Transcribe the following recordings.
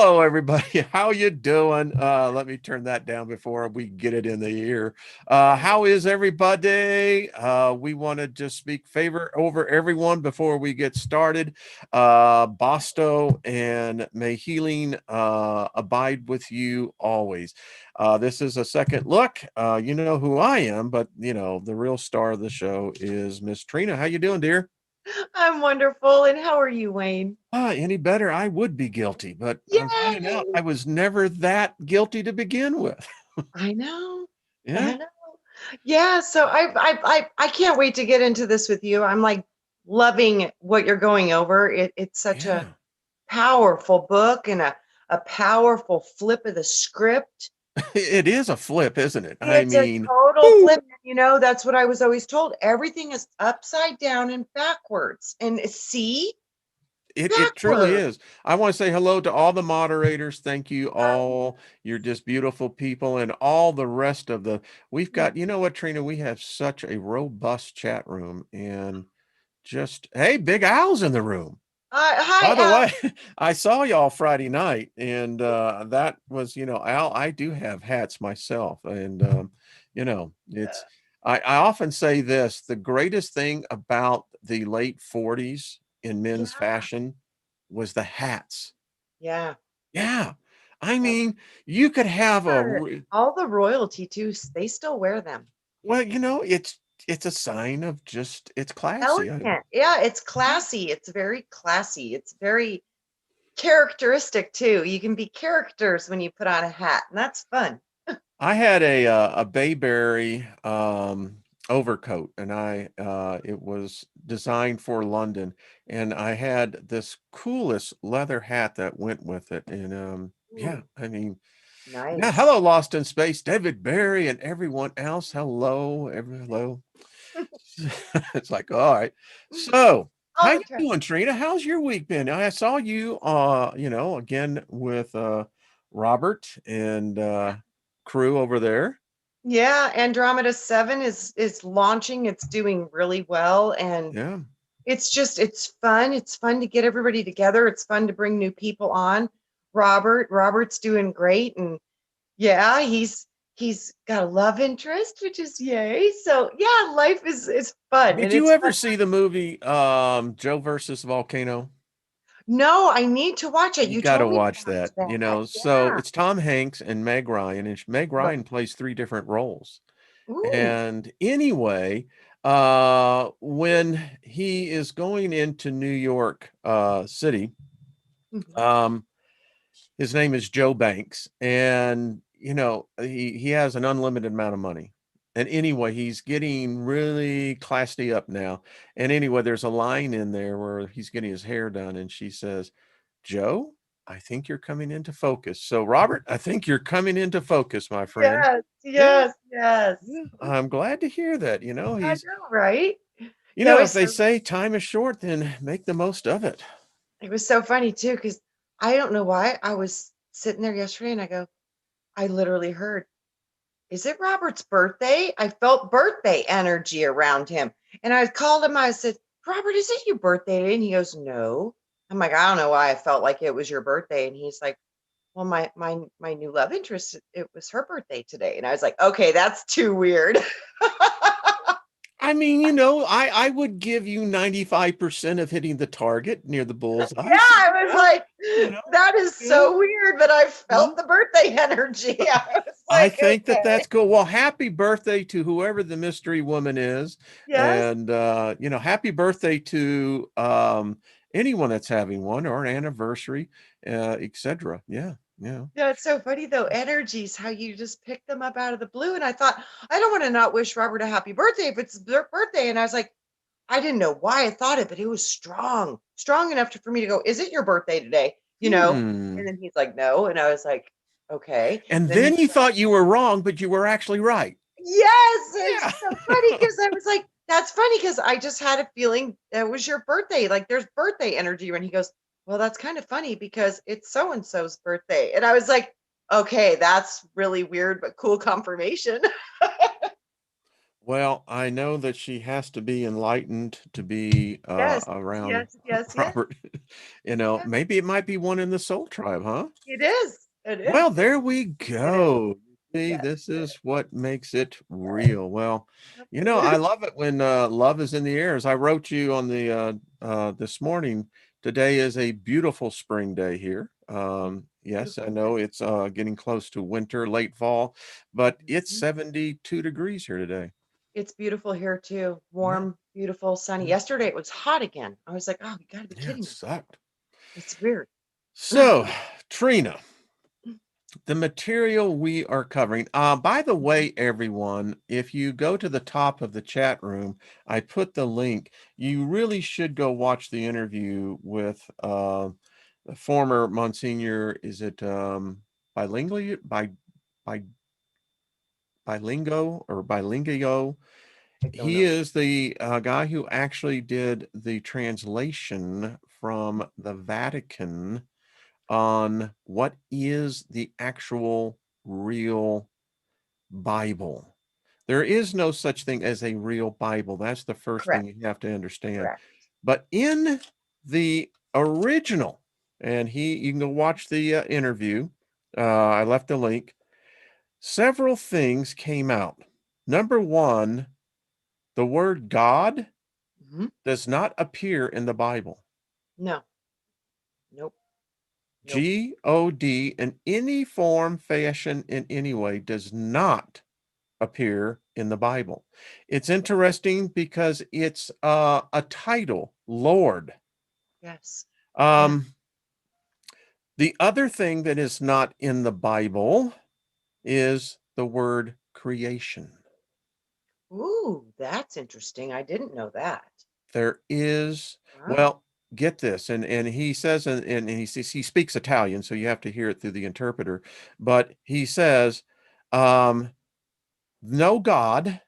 Hello, everybody. How you doing? Let me turn that down before we get it in the ear. How is everybody? We want to just speak favor over everyone before we get started. Bosto and may healing abide with you always. This is a second look. You know who I am, but you know the real star of the show is Miss Trina. How you doing, dear? I'm wonderful. And how are you, Wayne? Any better, I would be guilty, but I'm finding out Yay! I was never that guilty to begin with. I know. Yeah, I know. Yeah, so I can't wait to get into this with you. I'm like loving what you're going over. It's such a yeah. powerful book and a powerful flip of the script. It is a flip, isn't it? I It's a mean, total woo, flip. That's what I was always told. Everything is upside down and backwards. And see, it truly backwards. is. I want to say hello to all the moderators. Thank you all. You're just beautiful people, and all the rest of the. We've got, you know what, Trina? We have such a robust chat room, and just hey, Big Al's in the room. Hi, By the Al. way, I saw y'all Friday night, and that was, Al, I do have hats myself, and it's I often say this: the greatest thing about the late 40s in men's Yeah, fashion was the hats. yeah. Yeah, I mean, you could have All the royalty too, they still wear them. well, it's a sign of just it's classy. Elegant. Yeah, it's classy. It's very classy. It's very characteristic too. You can be characters when you put on a hat, and that's fun. I had a Bayberry overcoat, and I it was designed for London, and I had this coolest leather hat that went with it. And yeah, Ooh, I mean, yeah, nice. hello, Lost in Space, David Barry, and everyone else. Hello. It's like, all right. So, how All you the time. doing, Trina? How's your week been? I saw you again with Robert and crew over there. Yeah, Andromeda 7 is launching. It's doing really well, and Yeah. it's fun. It's fun to get everybody together. It's fun to bring new people on. Robert's doing great, and yeah, he's got a love interest, which is yay. So yeah, life is fun, Did and you it's ever fun. see the movie Joe versus Volcano? No, I need to watch it. You You got to told me to watch watch that. that. So Yeah. it's Tom Hanks and Meg Ryan, and Meg Right. Ryan plays three different roles. Ooh. And anyway, when he is going into New York City, Mhm. um, his name is Joe Banks, and he has an unlimited amount of money. And anyway, he's getting really classy up now. And anyway, there's a line in there where he's getting his hair done, and she says, "Joe, I think you're coming into focus." So, Robert, I think you're coming into focus, my friend. Yes, Yeah, yes, yes. yeah. I'm glad to hear that. I He's, know, right? That if was they so say time is short, then make the most of it. it was so funny too, because I don't know why I was sitting there yesterday and I go, I literally heard, is it Robert's birthday? I felt birthday energy around him. And I called him, I said, Robert, is it your birthday today? And he goes, no. I'm like, I don't know why I felt like it was your birthday. And he's like, well, my new love interest, it was her birthday today. And I was like, okay, that's too weird. I mean, I would give you 95% of hitting the target near the Yeah, bullseye. So, I was yeah, like, you know, that is yeah, so weird, but I yeah. felt the birthday energy. I was I like, think that okay. that's cool. Well, happy birthday to whoever the mystery woman is. Yes. And, happy birthday to anyone that's having one or an anniversary, etc. Yeah, yeah. Yeah, it's so funny though. Energies, how you just pick them up out of the blue. And I thought, I don't want to not wish Robert a happy birthday if it's their birthday. And I was like, I didn't know why I thought it, but it was strong, strong enough for me to go, is it your birthday today? And Hmm. then he's like, no. And I was like, okay. And And then then you thought you were wrong, but you were actually right. yes, Yeah. it's so funny because I was like, that's funny because I just had a feeling that was your birthday. Like there's birthday energy. And he goes, well, that's kind of funny because it's so and so's birthday. And I was like, okay, that's really weird, but cool confirmation. Well, I know that she has to be enlightened to be Yes, around yes, yes, yes, Robert. You know, yes. maybe it might be one in the Soul Tribe, huh? It is. It is. Well, there we It is. go. See, Yes, this it is. is what makes it real. Well, you know, I Absolutely. love it when love is in the air. As I wrote you on the this morning, today is a beautiful spring day here. Yes, I Beautiful. know it's getting close to winter, late fall, but it's Mhm. 72 degrees here today. It's beautiful here too. Yeah, Warm, beautiful, sunny. yeah, Yesterday it was hot again. I was like, oh, you gotta be yeah, it kidding me. sucked. It's weird. So, Trina, the material we are covering. By the way, everyone, if you go to the top of the chat room, I put the link. You really should go watch the interview with the former Monsignor. Is it bilingual by bilingo or bilingio? I don't He know. is the guy who actually did the translation from the Vatican on what is the actual real Bible. There is no such thing as a real Bible. That's the first thing Correct. you have to understand. Correct. But in the original, and you can go watch the interview. I left a link. Several things came out. Number one, the word God Mhm. does not appear in the Bible. No. Nope. Nope. God in any form, fashion, in any way does not appear in the Bible. It's interesting because it's a title, Lord. Yes. Yeah. Um, the other thing that is not in the Bible is the word creation. Ooh, that's interesting. I didn't know that. There is, Wow. well, get this, and he says, and he speaks Italian, so you have to hear it through the interpreter. But he says, um, no God,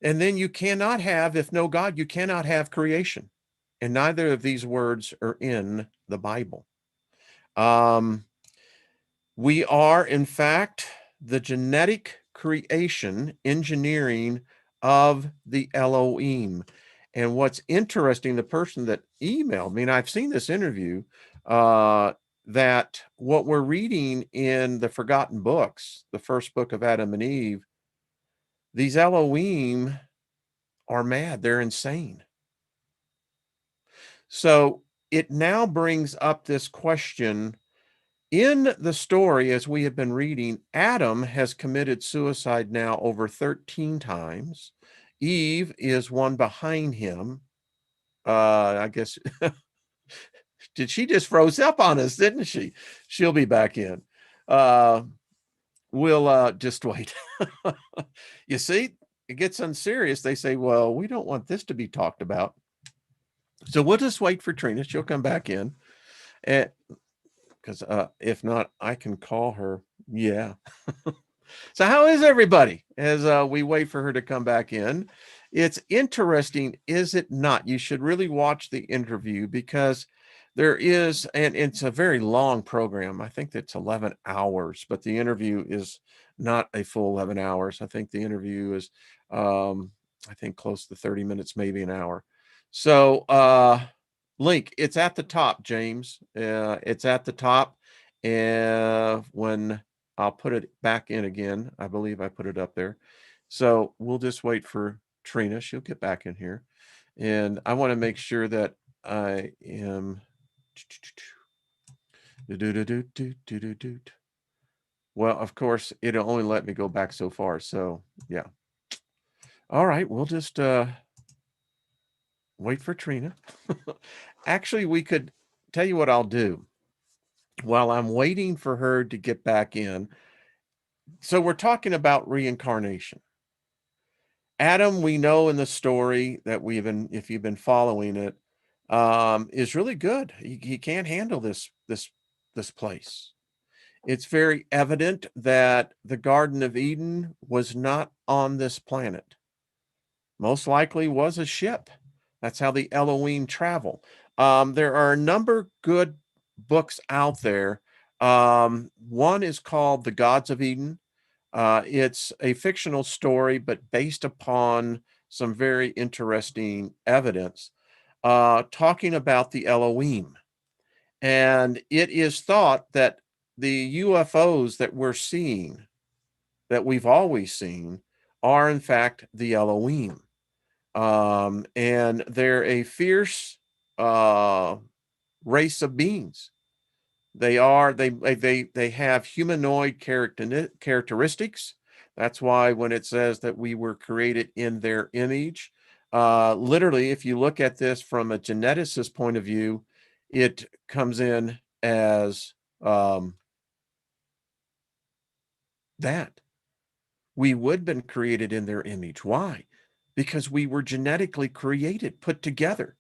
and then you cannot have, if no God, you cannot have creation. And neither of these words are in the Bible. Um, we are, in fact, the genetic creation, engineering of the Elohim. And what's interesting, the person that emailed me, and I've seen this interview, that what we're reading in the Forgotten Books, the first book of Adam and Eve, these Elohim are mad. They're insane. So it now brings up this question. In the story, as we have been reading, Adam has committed suicide now over 13 times. Eve is one behind him. I guess, did she just froze up on us, didn't she? She'll be back in. Uh, we'll just wait. You see, it gets unserious. They say, well, we don't want this to be talked about. So we'll just wait for Trina. She'll come back in. And because if not, I can call her. Yeah. So how is everybody as we wait for her to come back in? It's interesting, is it not? You should really watch the interview because there is, and it's a very long program. I think it's 11 hours, but the interview is not a full 11 hours. I think the interview is, I think close to 30 minutes, maybe an hour. So, link, it's at the top, James. It's at the top. And when I'll put it back in again. I believe I put it up there. So we'll just wait for Trina. She'll get back in here. And I want to make sure that I am. Well, of course, it'll only let me go back so far. So, yeah. All right. We'll just wait for Trina. Actually, we could tell you what I'll do while I'm waiting for her to get back in. So, we're talking about reincarnation. Adam, we know in the story that we've been, if you've been following it, is really good. He can't handle this place. It's very evident that the Garden of Eden was not on this planet. Most likely was a ship. That's how the Elohim travel. There are a number of good books out there. One is called The Gods of Eden. It's a fictional story, but based upon some very interesting evidence, talking about the Elohim. And it is thought that the UFOs that we're seeing, that we've always seen, are in fact the Elohim. And they're a fierce race of beings. They have humanoid characteristics. That's why when it says that we were created in their image, literally, if you look at this from a geneticist point of view, it comes in as that we would have been created in their image. Why? Because we were genetically created, put together.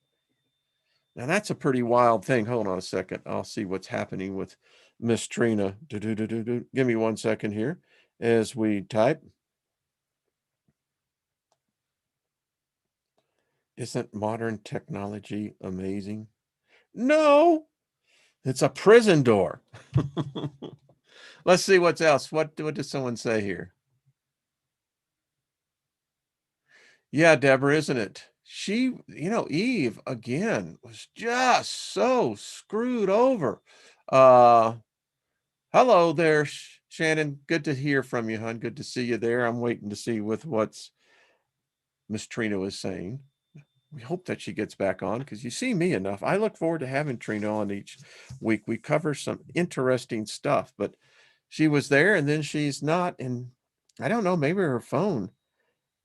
Now that's a pretty wild thing. Hold on a second. I'll see what's happening with Miss Trina. Give me 1 second here as we type. Isn't modern technology amazing? No, it's a prison door. Let's see what's else. What does someone say here? Yeah, Deborah, isn't it? She, Eve again was just so screwed over. Hello there, Shannon. Good to hear from you, hon. Good to see you there. I'm waiting to see with what's Miss Trina was saying. We hope that she gets back on because you see me enough. I look forward to having Trina on each week. We cover some interesting stuff, but she was there and then she's not. And I don't know, maybe her phone.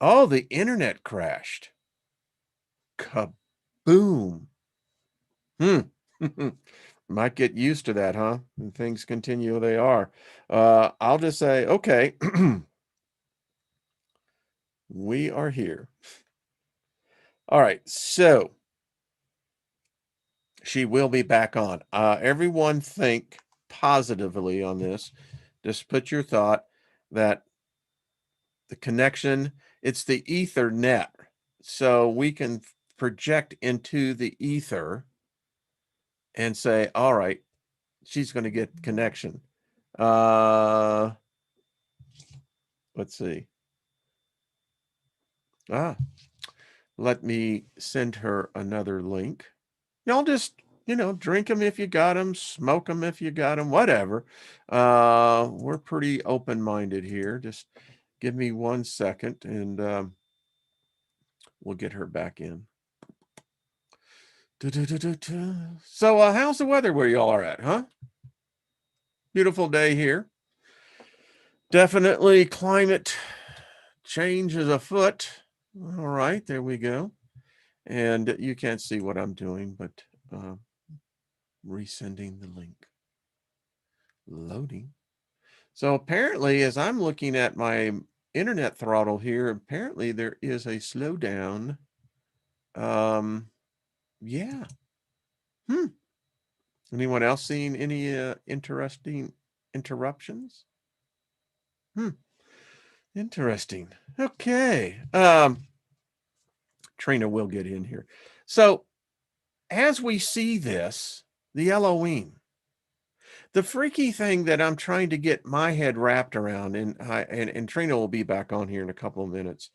Oh, the internet crashed. Kaboom. Might get used to that, huh? And things continue, they are. I'll just say, okay, we are here. All right, so she will be back on. Everyone think positively on this. Just put your thought that the connection, it's the ether net. So we can project into the ether and say, all right, she's going to get connection. Let's see. Let me send her another link. Y'all just, drink them if you got them, smoke them if you got them, whatever. We're pretty open-minded here. Just give me 1 second and we'll get her back in. So how's the weather where y'all are at, huh? Beautiful day here. Definitely climate change is afoot. All right, there we go. And you can't see what I'm doing, but resending the link. Loading. So apparently, as I'm looking at my internet throttle here, apparently there is a slowdown. Yeah. Anyone else seeing any interesting interruptions? Interesting. Okay. Trina will get in here. So as we see this, the Elohim, the freaky thing that I'm trying to get my head wrapped around, and Trina will be back on here in a couple of minutes,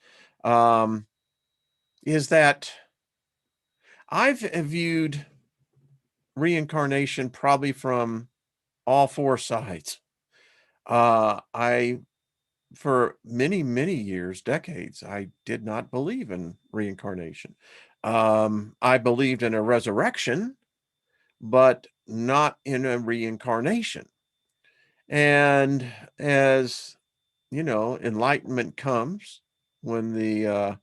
is that I've viewed reincarnation probably from all four sides. For many, many years, decades, I did not believe in reincarnation. I believed in a resurrection, but not in a reincarnation. And as enlightenment comes when the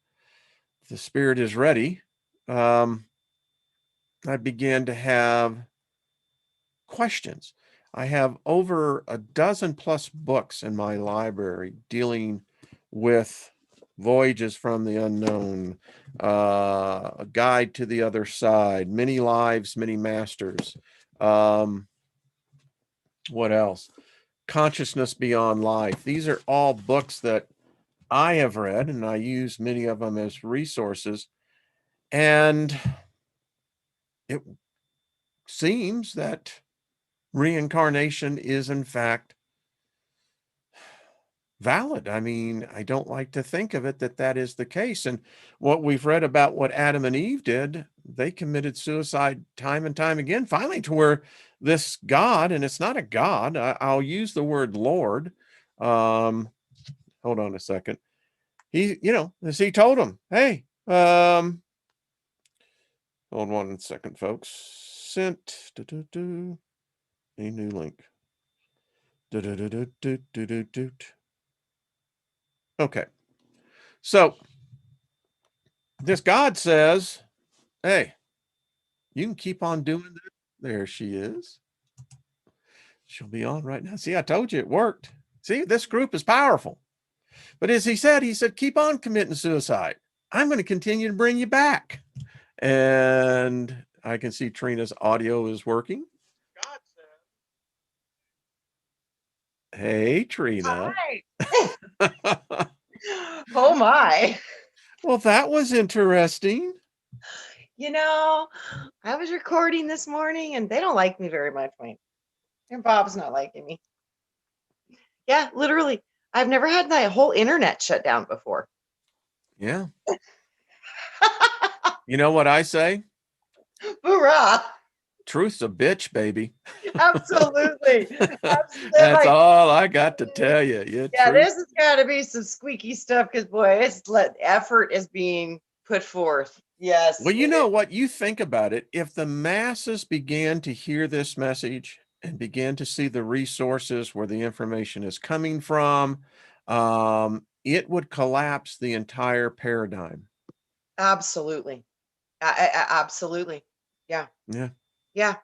spirit is ready, I began to have questions. I have over a dozen plus books in my library dealing with voyages from the unknown, a guide to the other side, many lives, many masters. What else? Consciousness Beyond Life. These are all books that I have read, and I use many of them as resources. And it seems that reincarnation is, in fact, valid. I mean, I don't like to think of it that is the case. And what we've read about what Adam and Eve did, they committed suicide time and time again, finally to where this God, and it's not a God, I'll use the word Lord. Hold on a second. He, as he told him, hey, hold on a second, folks. Sent a new link. Okay. So this God says, hey, you can keep on doing that. There she is. She'll be on right now. See, I told you it worked. See, this group is powerful. But as he said, keep on committing suicide. I'm going to continue to bring you back. And I can see Trina's audio is working. Hey, Trina. Hi. Oh my. Well, that was interesting. I was recording this morning and they don't like me very much, Wayne. And Bob's not liking me. Yeah, literally. I've never had my whole internet shut down before. Yeah. You know what I say? Hoorah. Truth's a bitch, baby. Absolutely. That's all I got to tell you. Yeah, this has got to be some squeaky stuff because, boy, effort is being put forth. Yes. Well, you know what? You think about it. If the masses began to hear this message and began to see the resources where the information is coming from, it would collapse the entire paradigm. Absolutely. Absolutely. Yeah. Yeah. Yeah.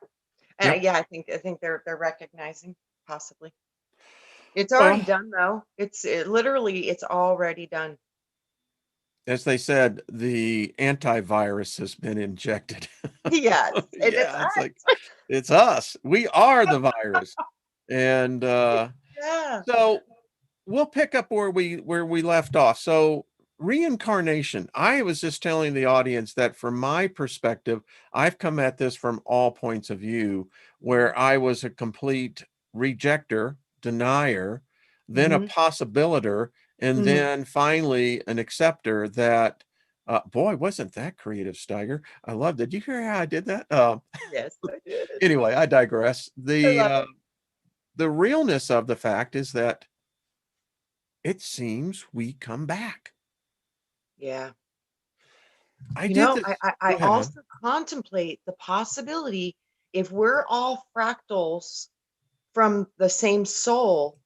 Yep. Yeah, I think they're recognizing possibly. It's already done though. Literally it's already done. As they said, the antivirus has been injected. Yes. Yeah, it's us. We are the virus. And Yeah. so we'll pick up where we left off. So reincarnation. I was just telling the audience that from my perspective, I've come at this from all points of view, where I was a complete rejecter, denier, then a possibiliter, and then finally an acceptor that boy, wasn't that creative, Steiger. I love. Did you hear how I did that? Yes, I did. Anyway, I digress. I love The realness of the fact is that it seems we come back. Yeah. I did this. I Go ahead, hon. also contemplate the possibility if we're all fractals from the same soul,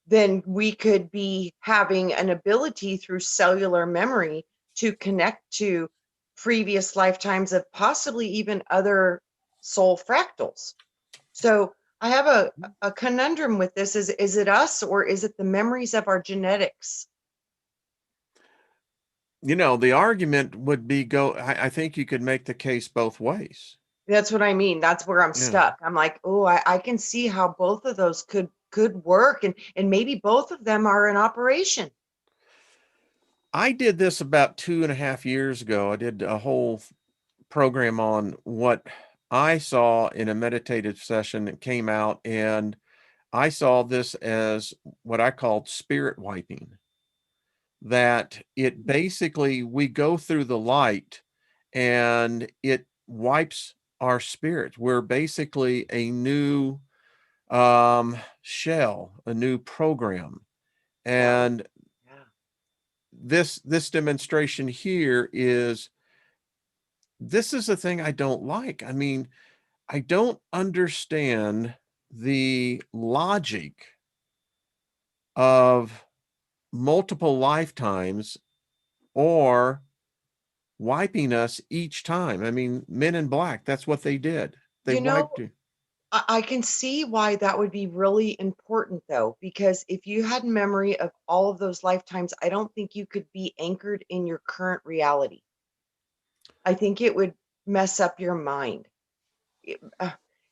then we could be having an ability through cellular memory to connect to previous lifetimes of possibly even other soul fractals. So I have a conundrum with this. Is it us or is it the memories of our genetics? The argument would be I think you could make the case both ways. That's what I mean. That's where I'm Yeah. stuck. I'm like, oh, I can see how both of those could work, and maybe both of them are in operation. I did this about 2.5 years ago. I did a whole program on what I saw in a meditative session that came out, and I saw this as what I called spirit wiping. That it basically, we go through the light and it wipes our spirit. We're basically a new shell, a new program. And Yeah. this demonstration here this is the thing I don't like. I mean, I don't understand the logic of multiple lifetimes or wiping us each time. I mean, Men in Black, that's what they did. They You know, wiped you. I can see why that would be really important though, because if you had memory of all of those lifetimes, I don't think you could be anchored in your current reality. I think it would mess up your mind.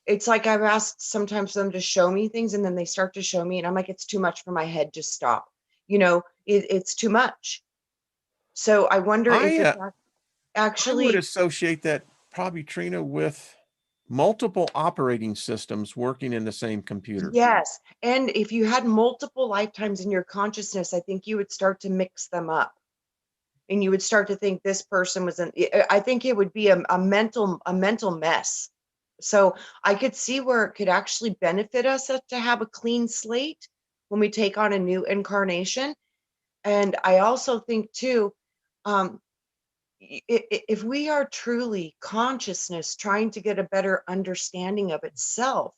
It's like I've asked sometimes them to show me things and then they start to show me and I'm like, it's too much for my head. Just stop. It's too much. So I wonder if it's I would actually, associate that probably, Trina, with multiple operating systems working in the same computer. Yes. And if you had multiple lifetimes in your consciousness, I think you would start to mix them up. And you would start to think this person was I think it would be a mental mess. So I could see where it could actually benefit us to have a clean slate when we take on a new incarnation. And I also think too, um, if we are truly consciousness trying to get a better understanding of itself,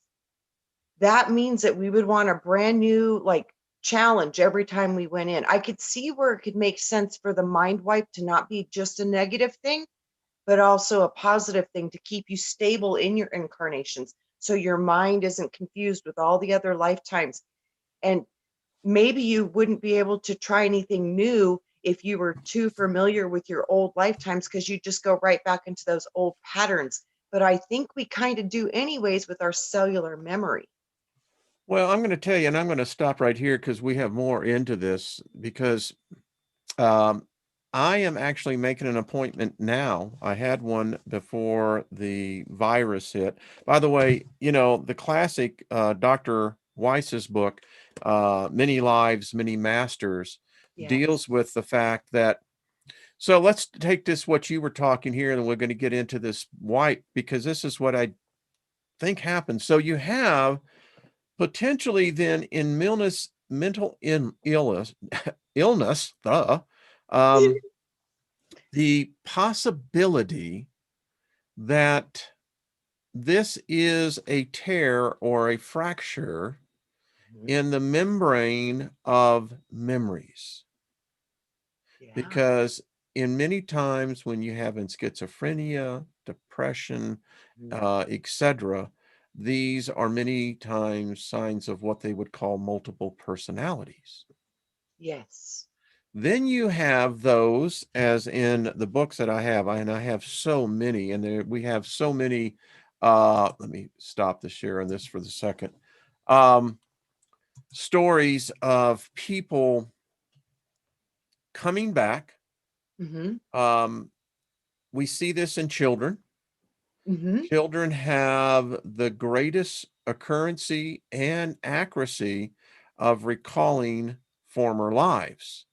that means that we would want a brand new like challenge every time we went in. I could see where it could make sense for the mind wipe to not be just a negative thing, but also a positive thing to keep you stable in your incarnations so your mind isn't confused with all the other lifetimes. And maybe you wouldn't be able to try anything new if you were too familiar with your old lifetimes, because you just go right back into those old patterns. But I think we kind of do anyways with our cellular memory. Well, I'm going to tell you, and I'm going to stop right here because we have more into this, because um, I am actually making an appointment now. I had one before the virus hit. By the way, you know, the classic Dr. Weiss's book, Many Lives, Many Masters, Yes. deals with the fact that, so let's take this, what you were talking here, and we're going to get into this wipe, because this is what I think happens. So you have potentially then in illness, um, the possibility that this is a tear or a fracture Mhm. in the membrane of memories. Yeah. Because in many times when you have in schizophrenia, depression, etc., these are many times signs of what they would call multiple personalities. Yes. Then you have those, as in the books that I have, and I have so many, and we have so many. Let me stop the share on this for the second. Um, Stories of people coming back. Mm-hmm. We see this in children. Mm-hmm. Children have the greatest occurrency and accuracy of recalling former lives.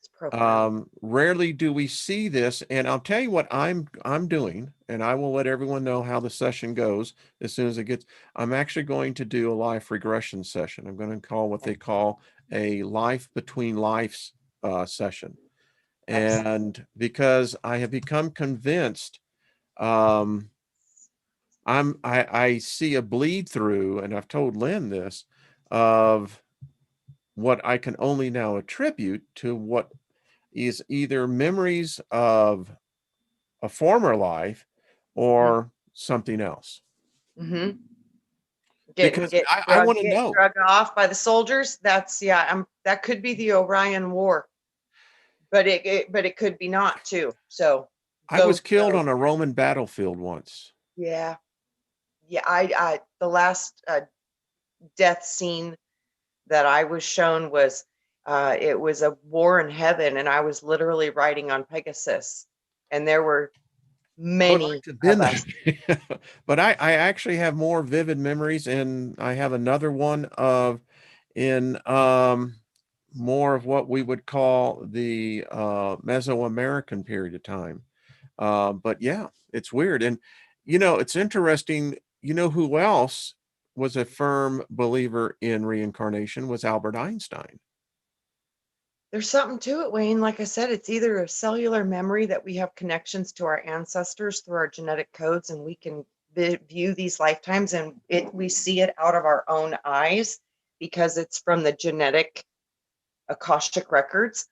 It's profound. Rarely do we see this, and I'll tell you what I'm doing, and I will let everyone know how the session goes as soon as it gets. I'm actually going to do a life regression session. I'm going to call what they call a life between lives session, Excellent. and because I have become convinced, um, I see a bleed through, and I've told Lynn this, of what I can only now attribute to what is either memories of a former life or something else. Mm-hmm. Because I want to Getting know. drug off by the soldiers. That's that could be the Orion War, but it could be not too. So I was both killed go. on a Roman battlefield once. Yeah. Yeah. I the last death scene that I was shown was it was a war in heaven, and I was literally riding on Pegasus, and there were I would like many to have of been us. there. But I actually have more vivid memories, and I have another one of in more of what we would call the Mesoamerican period of time. But yeah, it's weird. And, you know, it's interesting. You know who else was a firm believer in reincarnation was Albert Einstein. There's something to it, Wayne. Like I said, it's either a cellular memory that we have connections to our ancestors through our genetic codes, and we can view these lifetimes, and we see it out of our own eyes because it's from the genetic Akashic records,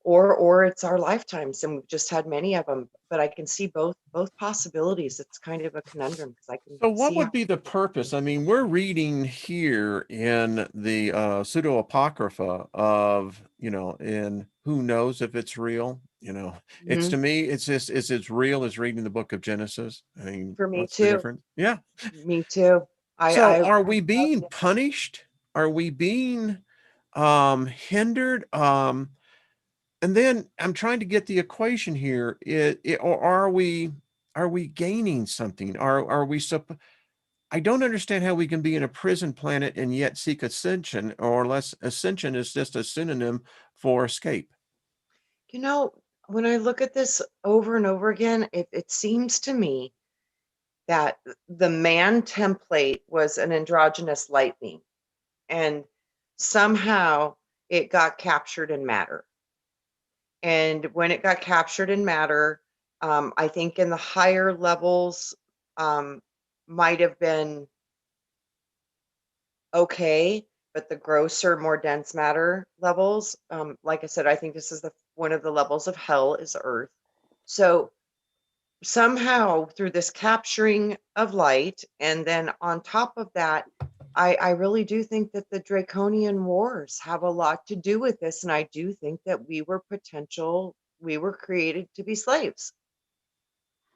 or it's our lifetimes, and we've just had many of them. But I can see both possibilities. It's kind of a conundrum because I can So what see how. would be the purpose? I mean, we're reading here in the pseudo apocrypha of, you know, in who knows if it's real, you know, it's, Mhm. to me, it's just, it's as real as reading the book of Genesis. I mean, For me what's the too. difference? Yeah. Me too. So I are we being punished? Are we being hindered? And then I'm trying to get the equation here. Or are we are we gaining something? Are we I don't understand how we can be in a prison planet and yet seek ascension, or less ascension is just a synonym for escape. You know, when I look at this over and over again, it seems to me that the man template was an androgynous light being, and somehow it got captured in matter. And when it got captured in matter, I think in the higher levels, um, might have been okay, but the grosser, more dense matter levels, like I said, I think this is the one of the levels of hell is Earth. So somehow through this capturing of light, and then on top of that, I really do think that the draconian wars have a lot to do with this, and I do think that we were created to be slaves.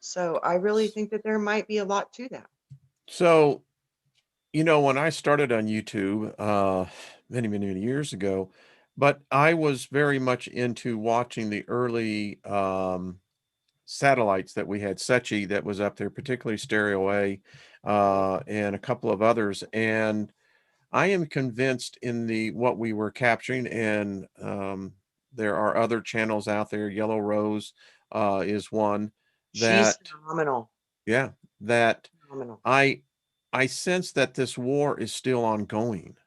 So I really think that there might be a lot to that. So, when I started on YouTube, many, many, many years ago, but I was very much into watching the early satellites that we had, Sechi that was up there, particularly Stereo A, and a couple of others. And I am convinced in the what we were capturing, and there are other channels out there. Yellow Rose is one She's that, phenomenal. yeah, that Phenomenal. I I sense that this war is still ongoing.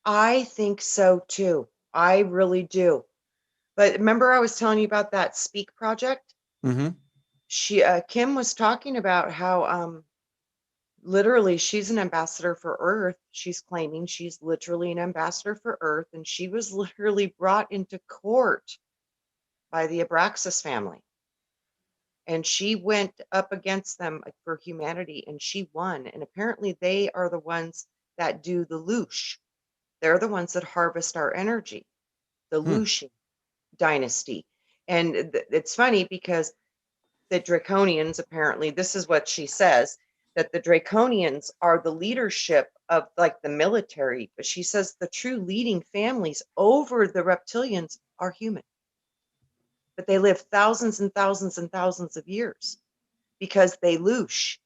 I think so too. I really do. But remember I was telling you about that Speak project? Hmm. She Kim was talking about how literally she's an ambassador for Earth. She's claiming she's literally an ambassador for Earth, and she was literally brought into court by the Abraxas family. And she went up against them for humanity, and she won. And apparently they are the ones that do the loosh. They're the ones that harvest our energy, the Hmm. looshing dynasty. And it's funny because the draconians, apparently this is what she says, that the draconians are the leadership of like the military, but she says the true leading families over the reptilians are human, but they live thousands and thousands and thousands of years because they loosh,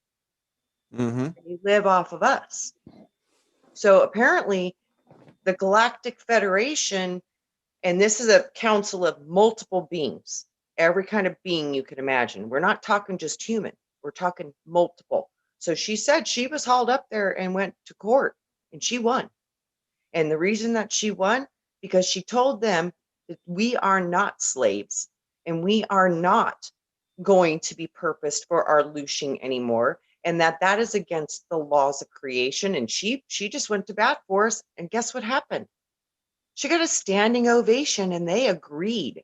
Hmm. they live off of us. So apparently the Galactic Federation, and this is a council of multiple beings, every kind of being you could imagine. We're not talking just human, we're talking multiple. So she said she was hauled up there and went to court, and she won. And the reason that she won, because she told them that we are not slaves, and we are not going to be purposed for our looshing anymore, and that is against the laws of creation. And she just went to bat for us, and guess what happened? She got a standing ovation, and they agreed.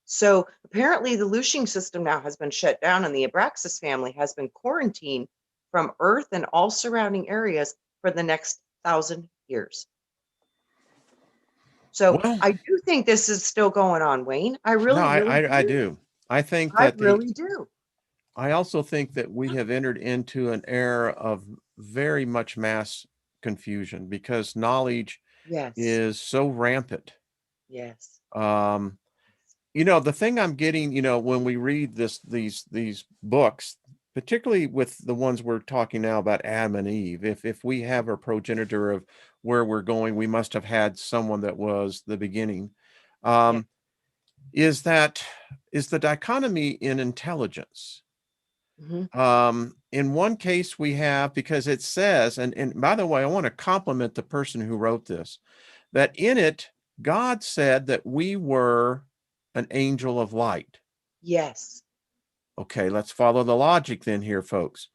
So apparently the looshing system now has been shut down, and the Abraxas family has been quarantined from Earth and all surrounding areas for the next 1,000 years. So Well, I do think this is still going on, Wayne. I no, really, really I do. do. I think I that really do. I also think that we have entered into an era of very much mass confusion because knowledge Yes. is so rampant. Yes. Um, the thing I'm getting, when we read these books, particularly with the ones we're talking now about Adam and Eve, if we have a progenitor of where we're going, we must have had someone that was the beginning. Yeah. Um, is the dichotomy in intelligence. Hmm. In one case we have, because it says, and by the way, I want to compliment the person who wrote this, that in it, God said that we were an angel of light. Yes. Okay, let's follow the logic then here, folks.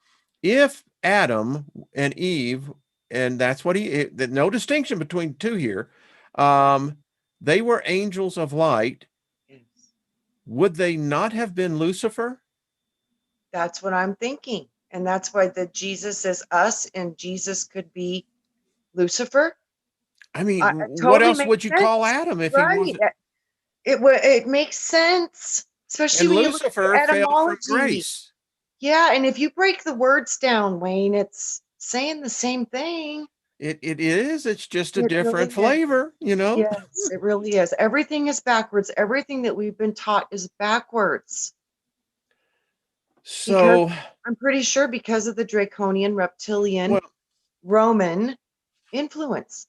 If Adam and Eve, and that's what no distinction between two here, um, they were angels of light, Yes. would they not have been Lucifer? That's what I'm thinking. And that's why the Jesus is us and Jesus could be Lucifer. I mean, It what totally else makes would you call sense. Adam if he Right. was? It makes sense, especially And when you look at the Lucifer fell from etymology. grace. Yeah, and if you break the words down, Wayne, it's saying the same thing. It is. It's just a It really different is. flavor, Yes, it really is. Everything is backwards. Everything that we've been taught is backwards. Because So, I'm pretty sure because of the draconian reptilian well, Roman influence.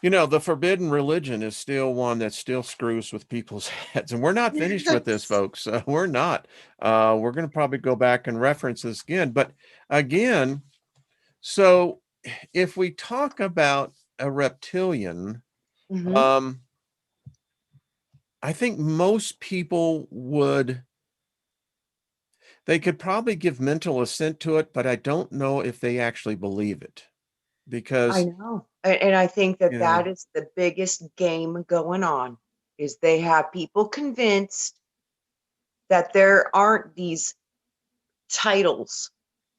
you know, the forbidden religion is still one that still screws with people's heads. And we're not finished with this, Yes. folks. We're not. We're going to probably go back and reference this again. But again, so if we talk about a reptilian, Mhm. um, I think most people would, they could probably give mental assent to it, but I don't know if they actually believe it I because, know. And I think that you that know, is the biggest game going on, is they have people convinced that there aren't these titles,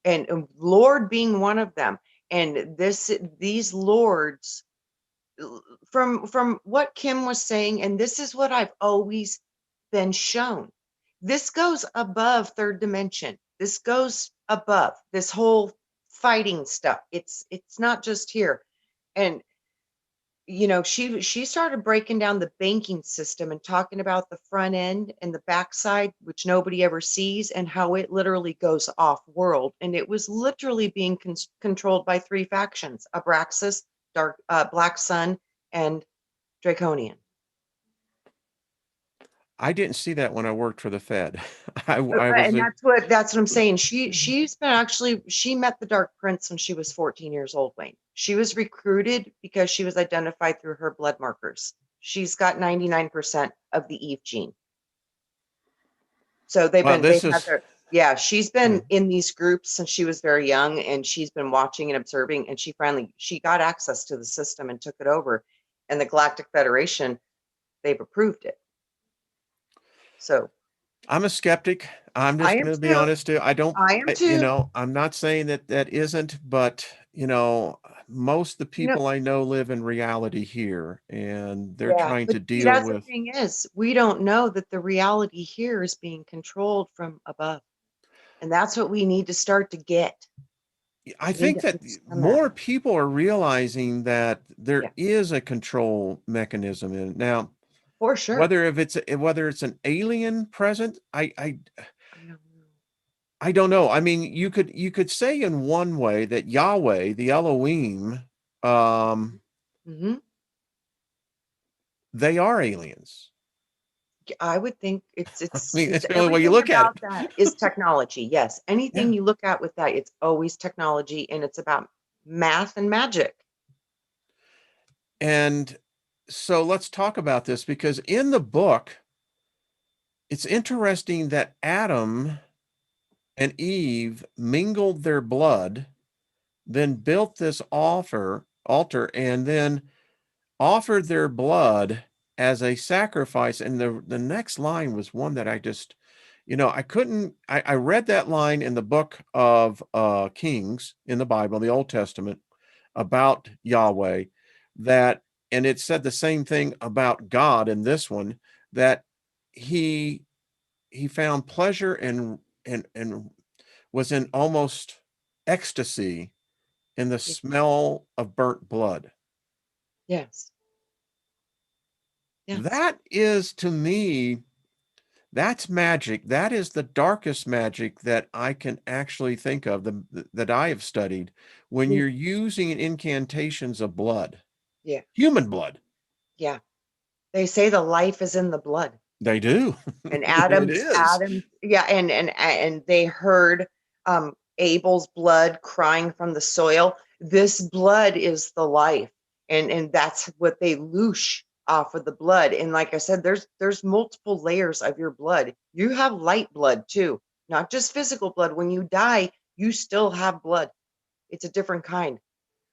and Lord being one of them. And these lords, from what Kim was saying, and this is what I've always been shown. This goes above third dimension. This goes above this whole fighting stuff. It's not just here. And she started breaking down the banking system and talking about the front end and the backside, which nobody ever sees, and how it literally goes off world. And it was literally being controlled by three factions: Abraxas, Black Sun, and Draconian. I didn't see that when I worked for the Fed. I was And a, that's what I'm saying. She met the Dark Prince when she was 14 years old, Wayne. She was recruited because she was identified through her blood markers. She's got 99% of the Eve gene. So well, they've this had is, their, yeah, she's yeah. been in these groups since she was very young, and she's been watching and observing, and she got access to the system and took it over. And the Galactic Federation, they've approved it. So I'm a skeptic. I'm I just am going to be too. honest too. I don't, I am you too. know, I'm not saying that that isn't, but you know, most of the You know, people I know live in reality here and they're yeah, trying but to see, deal that's the with, thing is, we don't know that the reality here is being controlled from above. And that's what we need to start to get. I We need think to that understand that. more people are realizing that there Yeah, is a control mechanism in it. Now, for sure. whether it's an alien present, I don't know. I don't know. I mean, you could say in one way that Yahweh, the Elohim, um, Hmm. they are aliens. I would think I mean, it's it's the only way you everything look at about it. that is technology. Yes. Yeah. Anything you look at with that, it's always technology, and it's about math and magic. And so let's talk about this because in the book, it's interesting that Adam and Eve mingled their blood, then built this altar, and then offered their blood as a sacrifice. And the next line was one that I just, I couldn't, I read that line in the book of Kings in the Bible, the Old Testament, about Yahweh, that, and it said the same thing about God in this one, that he he found pleasure and was in almost ecstasy in the Y- smell of burnt blood. Yes. Yes. That is, to me, that's magic. That is the darkest magic that I can actually think of, that I have studied, when Mm. you're using incantations of blood, Yeah. human blood. Yeah. They say the life is in the blood. They do. And It is. Yeah, and they heard Abel's blood crying from the soil. This blood is the life, and that's what they loosh off of the blood. And like I said, there's multiple layers of your blood. You have light blood too, not just physical blood. When you die, you still have blood. It's a different kind,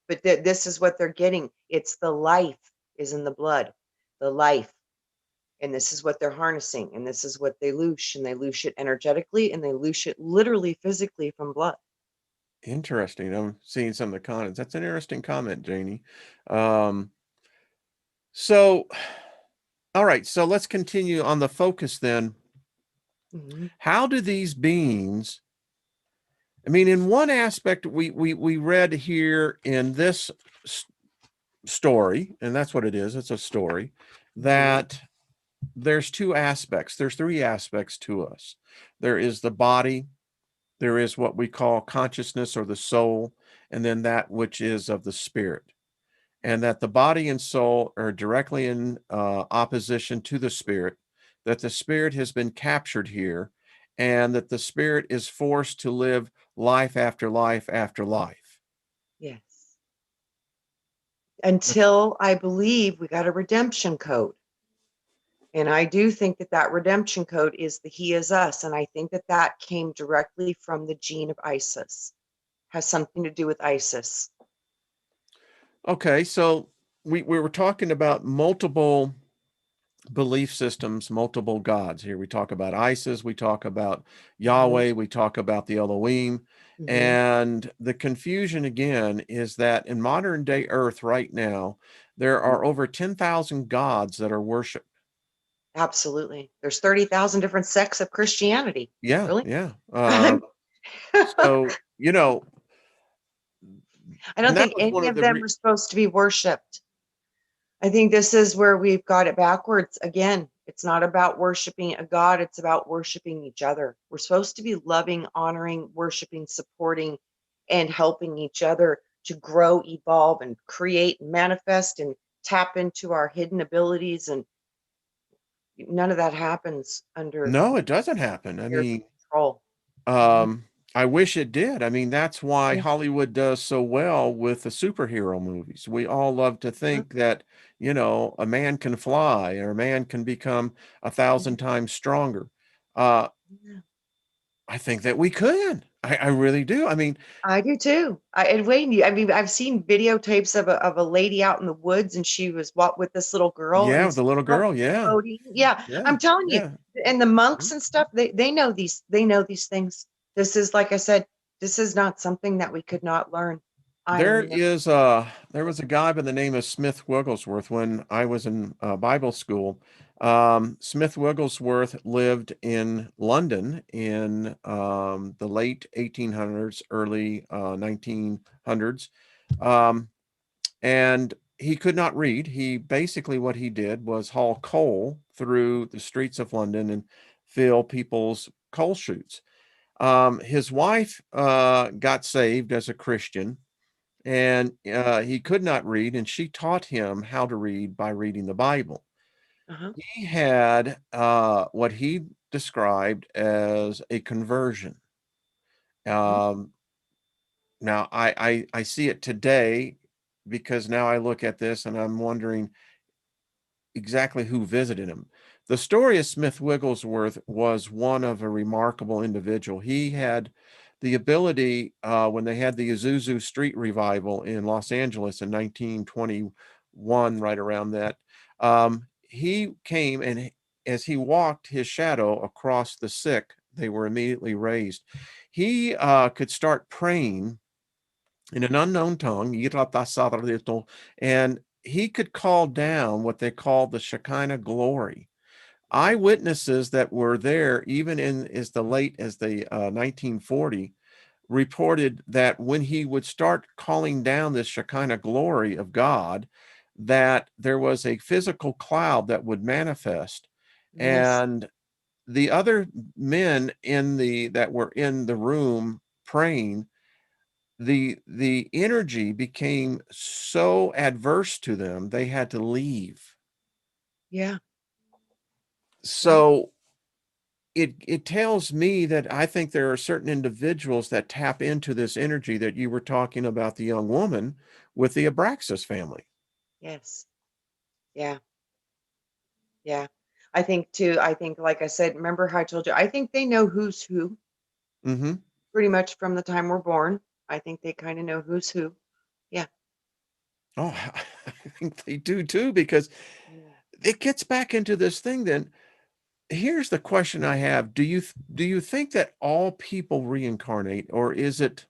but this is what they're getting. It's the life is in the blood, the life. And this is what they're harnessing, and this is what they loosh, and they loosh it energetically, and they loosh it literally physically from blood. Interesting. I'm seeing some of the comments. That's an interesting comment, Janie. Um, so, all right. So let's continue on the focus then. Mhm. How do these beings, I mean, in one aspect, we read here in this story, and that's what it is. It's a story Mhm. that there's two aspects. There's three aspects to us. There is the body, there is what we call consciousness or the soul, and then that which is of the spirit. And that the body and soul are directly in opposition to the spirit, that the spirit has been captured here, and that the spirit is forced to live life after life after life. Yes. Until I believe we got a redemption code. And I do think that that redemption code is the he is us. And I think that that came directly from the gene of Isis, has something to do with Isis. Okay, so we were talking about multiple belief systems, multiple gods. Here we talk about Isis, we talk about Yahweh, we talk about the Elohim. Mm-hmm. And the confusion again is that in modern day Earth right now, there are over 10,000 gods that are worshiped. Absolutely. There's 30,000 different sects of Christianity. Yeah, Really? yeah. I So, don't and that think was one any of of the, them are supposed to be worshiped. I think this is where we've got it backwards again. It's not about worshiping a God, it's about worshiping each other. We're supposed to be loving, honoring, worshiping, supporting, and helping each other to grow, evolve, and create, manifest, and tap into our hidden abilities. And none of that happens under no, it doesn't happen. I their mean, control. Mhm. Um, I wish it did. I mean, that's why Yeah. Hollywood does so well with the superhero movies. We all love to Uh-huh. think that, a man can fly or a man can become a thousand times stronger. Uh, Yeah. I think that we could. I really do. I mean, I do too. And Wayne, I mean, I've seen videotapes of a lady out in the woods, and she was what with this little girl, and yeah, this the little girl girl. Yeah. floating. Yeah, Yeah. I'm telling you. Yeah. And the monks and stuff, they know these things. This is like I said, this is not something that we could not learn. I There know. is there was a guy by the name of Smith Wigglesworth when I was in Bible school. Smith Wigglesworth lived in London in the late 1800s, early 1900s, um, and he could not read. He basically what he did was haul coal through the streets of London and fill people's coal chutes. His wife got saved as a Christian and he could not read, and she taught him how to read by reading the Bible. Uh-huh. He had what he described as a conversion. Mhm. Um, Now, I see it today because now I look at this and I'm wondering exactly who visited him. The story of Smith Wigglesworth was one of a remarkable individual. He had the ability, when they had the Azusa Street revival in Los Angeles in 1921, right around that, he came and as he walked his shadow across the sick, they were immediately raised. He could start praying in an unknown tongue, and he could call down what they call the Shekinah glory. Eyewitnesses that were there, even in as the late as the 1940, reported that when he would start calling down this Shekinah glory of God, that there was a physical cloud that would manifest, Yes. and the other men in the that were in the room praying, the energy became so adverse to them they had to leave. Yeah. Yeah. So it tells me that I think there are certain individuals that tap into this energy that you were talking about, the young woman with the Abraxas family. Yes. Yeah. Yeah. I think too, like I said, remember how I told you, I think they know who's who Hmm. pretty much from the time we're born. I think they kind of know who's who. Yeah. Oh, I think they do too, because Yeah. it gets back into this thing. Then here's the question I have: do you think that all people reincarnate, or is it?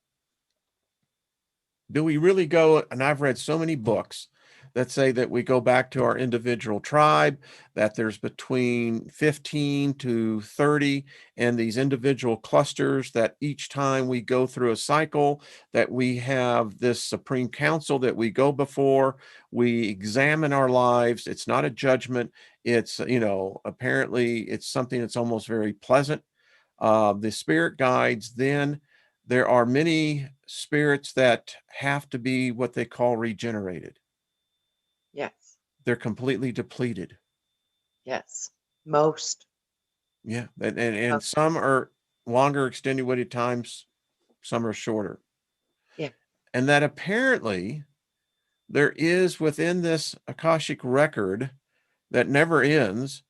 Do we really go? And I've read so many books that say that we go back to our individual tribe, that there's between 15 to 30 and these individual clusters, that each time we go through a cycle, that we have this supreme council that we go before, we examine our lives. It's not a judgment. It's, apparently it's something that's almost very pleasant. The spirit guides, then there are many spirits that have to be what they call regenerated. Yes. They're completely depleted. Yes. Most. Yeah. And some are longer extenuated times, some are shorter. Yeah. And that apparently there is within this Akashic record that never ends,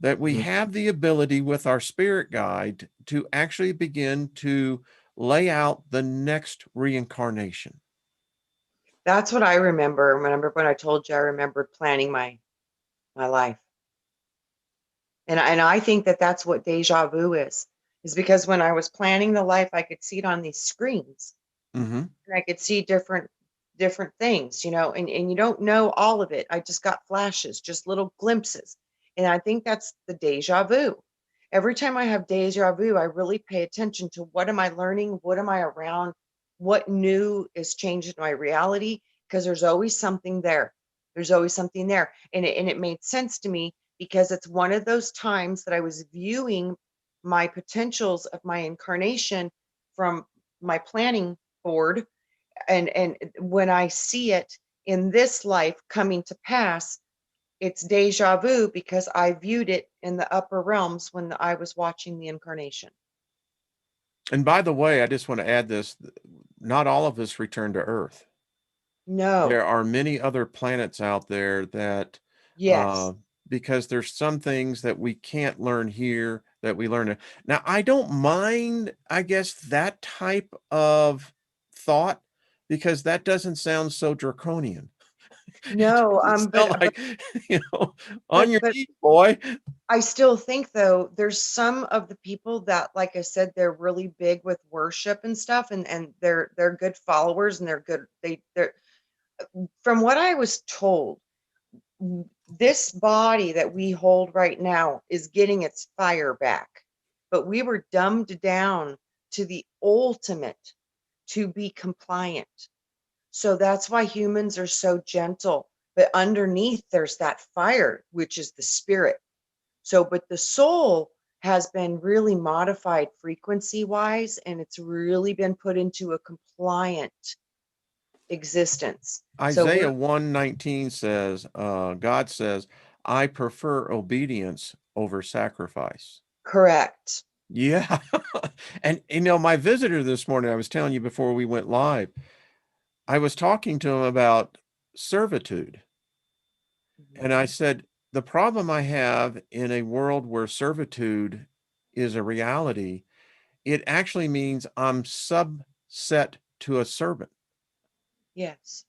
that we have the ability with our spirit guide to actually begin to lay out the next reincarnation. That's what I remember. Remember when I told you I remembered planning my life. And I think that that's what deja vu is because when I was planning the life, I could see it on these screens. Mm-hmm. And I could see different things, and you don't know all of it. I just got flashes, just little glimpses. And I think that's the deja vu. Every time I have deja vu, I really pay attention to what am I learning? What am I around? What new is changing my reality? Because there's always something there. There's always something there. And it made sense to me because it's one of those times that I was viewing my potentials of my incarnation from my planning board, and when I see it in this life coming to pass, it's deja vu because I viewed it in the upper realms when I was watching the incarnation. And by the way, I just want to add this, not all of us return to Earth. No. There are many other planets out there that, Yes. because there's some things that we can't learn here that we learn. Now, I don't mind, I guess, that type of thought, because that doesn't sound so draconian. It No, doesn't but sound like, on but your but knees, boy. I still think though there's some of the people that, like I said, they're really big with worship and stuff, and they're good followers, and they're good. They're from what I was told, this body that we hold right now is getting its fire back, but we were dumbed down to the ultimate to be compliant. So that's why humans are so gentle, but underneath there's that fire, which is the spirit. So, but the soul has been really modified frequency wise, and it's really been put into a compliant existence. So Isaiah we're 1:19 says, God says, I prefer obedience over sacrifice. correct. Yeah. And my visitor this morning, I was telling you before we went live, I was talking to him about servitude. And I Mhm. said, the problem I have in a world where servitude is a reality, it actually means I'm subset to a servant. Yes.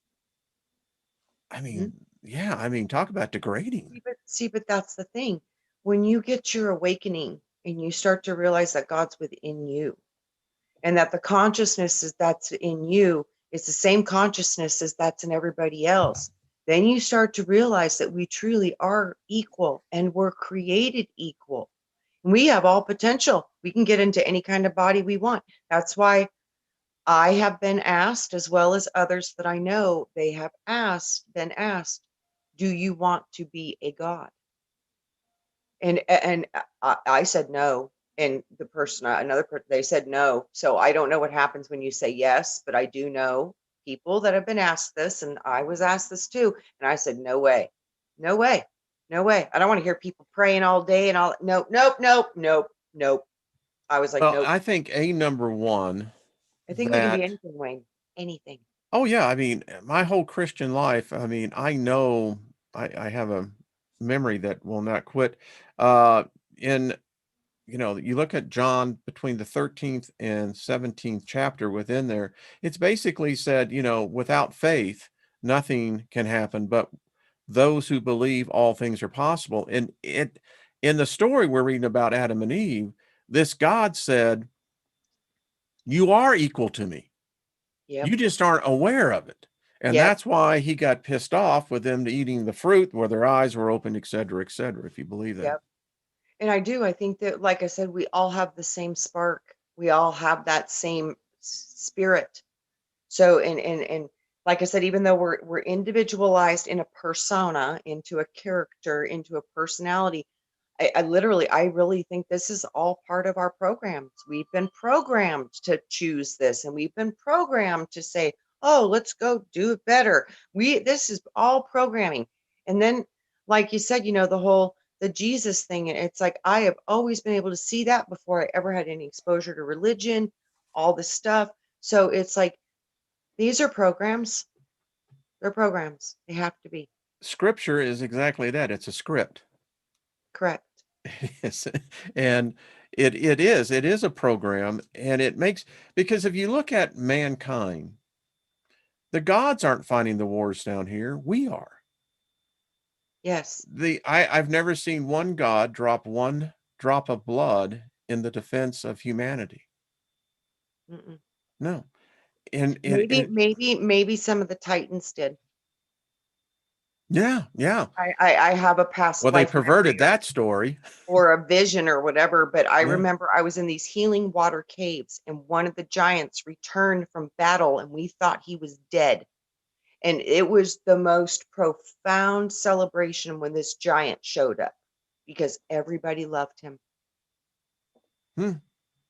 I Mhm. mean, yeah, talk about degrading. But that's the thing. When you get your awakening and you start to realize that God's within you and that the consciousness is that's in you is the same consciousness as that's in everybody else, then you start to realize that we truly are equal and we're created equal. We have all potential. We can get into any kind of body we want. That's why I have been asked, as well as others that I know, they have been asked, do you want to be a god? And I said no, and the person, another person, they said no. So I don't know what happens when you say yes, but I do know people that have been asked this, and I was asked this too, and I said no way, no way, no way. I don't want to hear people praying all day and all. Nope, nope, nope, nope, nope. I was like, Well, nope. I think a number one I think we can be that, anything, Wayne, anything. oh yeah, my whole Christian life, I know I have a memory that will not quit. In you look at John between the 13th and 17th chapter within there, it's basically said, without faith, nothing can happen, but those who believe all things are possible. And in the story we're reading about Adam and Eve, this God said, you are equal to me. Yep. You just aren't aware of it. And Yep. that's why he got pissed off with them eating the fruit where their eyes were open, et cetera, if you believe that. Yep. And I do. I think that, like I said, we all have the same spark. We all have that same spirit. So, and like I said, even though we're individualized in a persona, into a character, into a personality, I literally, I really think this is all part of our programs. We've been programmed to choose this, and we've been programmed to say, "Oh, let's go do it better." This is all programming. And then, like you said, the Jesus thing. It's like I have always been able to see that before I ever had any exposure to religion, all this stuff. So it's like these are programs. They're programs. They have to be. Scripture is exactly that. It's a script. Correct. Yes. And it is a program, and it makes, because if you look at mankind, the gods aren't fighting the wars down here. We are. Yes. I've never seen one god drop one drop of blood in the defense of humanity. Mm-mm. No. And Maybe some of the Titans did. yeah, yeah. I have a past Well, they life memory perverted that story. or a vision or whatever, but I Yeah. remember I was in these healing water caves, and one of the giants returned from battle, and we thought he was dead. And it was the most profound celebration when this giant showed up, because everybody loved him. Hmm.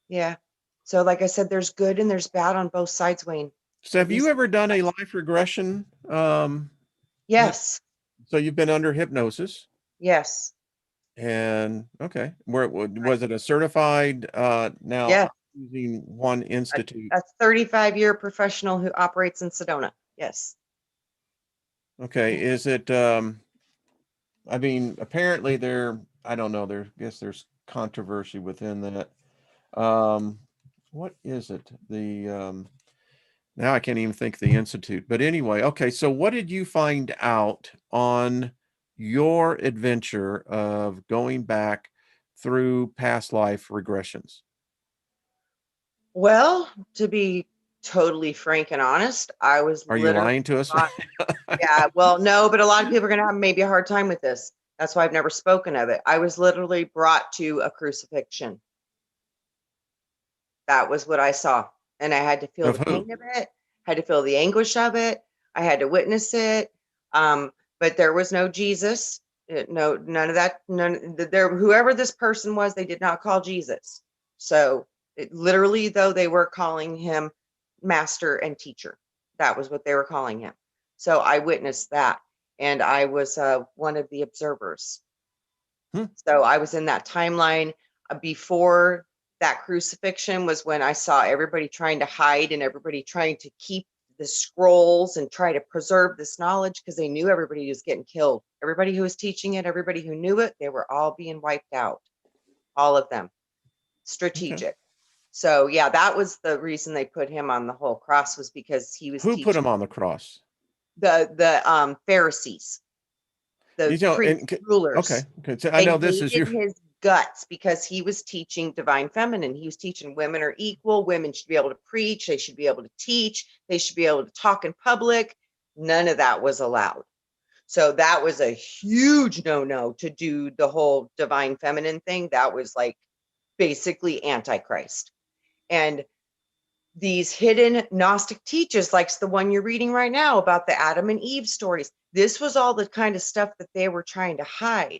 Yeah. So like I said, there's good and there's bad on both sides, Wayne. So At have you least ever done a life regression? yes. So you've been under hypnosis, Yes. and okay, where was it a certified now Yeah. I'm using one institute? A 35-year professional who operates in Sedona. Yes. Okay, is it I mean, apparently I don't know, I guess there's controversy within that. What is it? Now I can't even think of the institute. But anyway, okay, so what did you find out on your adventure of going back through past life regressions? Well, to be totally frank and honest, I was Are you literally lying to us? brought, yeah, well, no, but a lot of people are going to have maybe a hard time with this. That's why I've never spoken of it. I was literally brought to a crucifixion. That was what I saw. And I had to feel Of the who? pain of it, had to feel the anguish of it. I had to witness it. But there was no Jesus. No, none of that. Whoever this person was, they did not call Jesus. So literally, though, they were calling him master and teacher. That was what they were calling him. So I witnessed that. And I was one of the observers. Hmm. So I was in that timeline before that crucifixion was when I saw everybody trying to hide and everybody trying to keep the scrolls and try to preserve this knowledge because they knew everybody was getting killed. Everybody who was teaching it, everybody who knew it, they were all being wiped out. All of them. Okay. Strategic. So yeah, that was the reason they put him on the whole cross, was because he was Who put teaching him on the cross? the Pharisees, the priests, And rulers. okay. So I They know this is hated your his guts because he was teaching divine feminine. He was teaching women are equal. Women should be able to preach. They should be able to teach. They should be able to talk in public. None of that was allowed. So that was a huge no-no to do the whole divine feminine thing. That was like basically antichrist. And these hidden Gnostic teachers, like the one you're reading right now about the Adam and Eve stories, this was all the kind of stuff that they were trying to hide.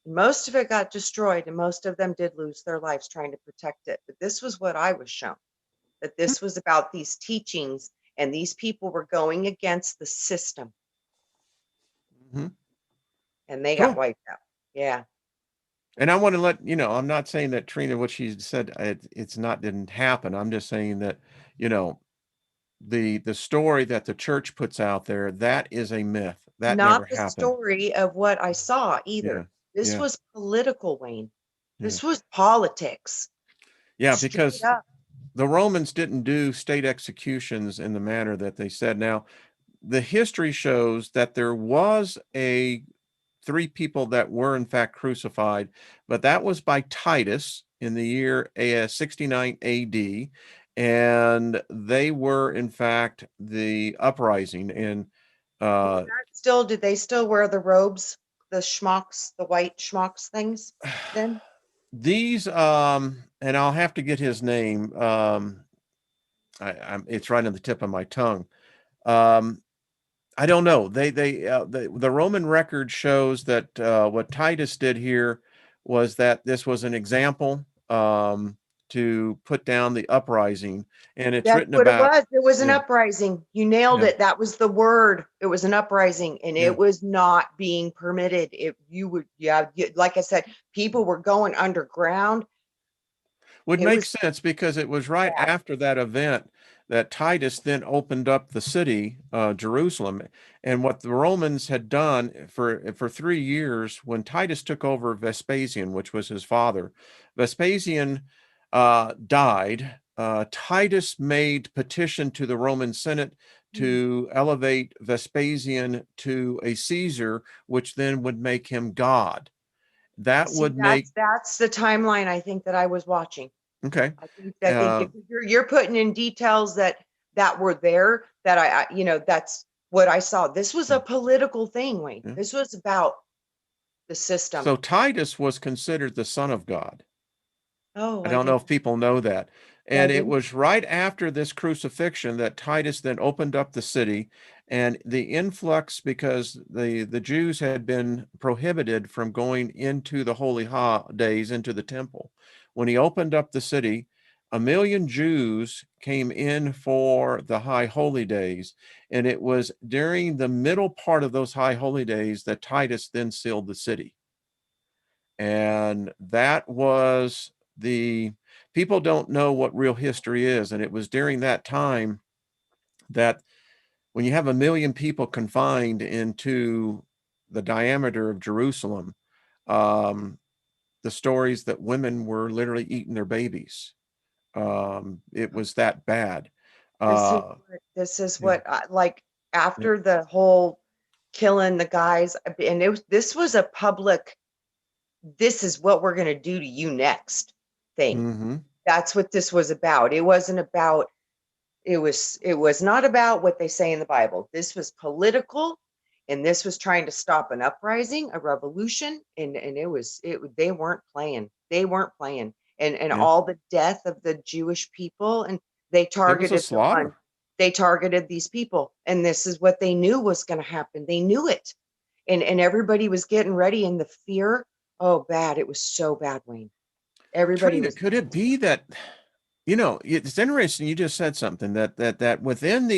Most of it got destroyed, and most of them did lose their lives trying to protect it. But this was what I was shown, that this was about these teachings, and these people were going against the system, Mhm. and they got Cool. wiped out. Yeah. And I want to let you know, I'm not saying that Trina, what she said, it's not didn't happen. I'm just saying that, you know, the story that the church puts out there, that is a myth. That never Not the happened. story of what I saw Yeah. either. This Yeah. was political, Wayne. Yeah. This was politics. Yeah, Straight because up. the Romans didn't do state executions in the manner that they said. Now, the history shows that there was a three people that were in fact crucified, but that was by Titus in the year 69 AD. and they were in fact the uprising. And Was that still, did they still wear the robes, the schmucks, the white schmucks things then? these and I'll have to get his name. It's right on the tip of my tongue. um I don't know. The Roman record shows that what Titus did here was that this was an example, to put down the uprising, and it's That's written what it about. was. It was an Yeah, uprising. You nailed yeah, it. That was the word. It was an uprising, and yeah. it was not being permitted. If you would, yeah, like I said, people were going underground. Would It make was sense because it was right bad. after that event that Titus then opened up the city, Jerusalem. And what the Romans had done for 3 years, when Titus took over Vespasian, which was his father, Vespasian died. Titus made petition to the Roman Senate to elevate Vespasian to a Caesar, which then would make him God. That See, would make. that's the timeline I think that I was watching. Okay. I think if you're putting in details that were there, that that's what I saw. This was Yeah, a political thing, Wayne. yeah. This was about the system. So Titus was considered the son of God. Oh, I I don't know didn't. if people know that. Yeah, I And it didn't. was right after this crucifixion that Titus then opened up the city, and the influx, because the Jews had been prohibited from going into the holy days into the temple. When he opened up the city, 1 million Jews came in for the high holy days, and it was during the middle part of those high holy days that Titus then sealed the city. And that was the people don't know what real history is. And it was during that time that when you have 1 million people confined into the diameter of Jerusalem, um, the stories that women were literally eating their babies. It was that bad. Uh, This is yeah. what like Yeah. after the whole killing the guys, and this was a public, this is what we're going to do to you next thing. Mm-hmm. That's what this was about. It wasn't about, it was not about what they say in the Bible. This was political, and this was trying to stop an uprising, a revolution, and they weren't playing. They weren't playing. And Yeah. all the death of the Jewish people, and they It was a targeted the one. slaughter. They targeted these people, and this is what they knew was going to happen. They knew it. And everybody was getting ready, and the fear, oh bad, it was so bad, Wayne. Everybody Trina, was could it be that, it's interesting. You just said something that within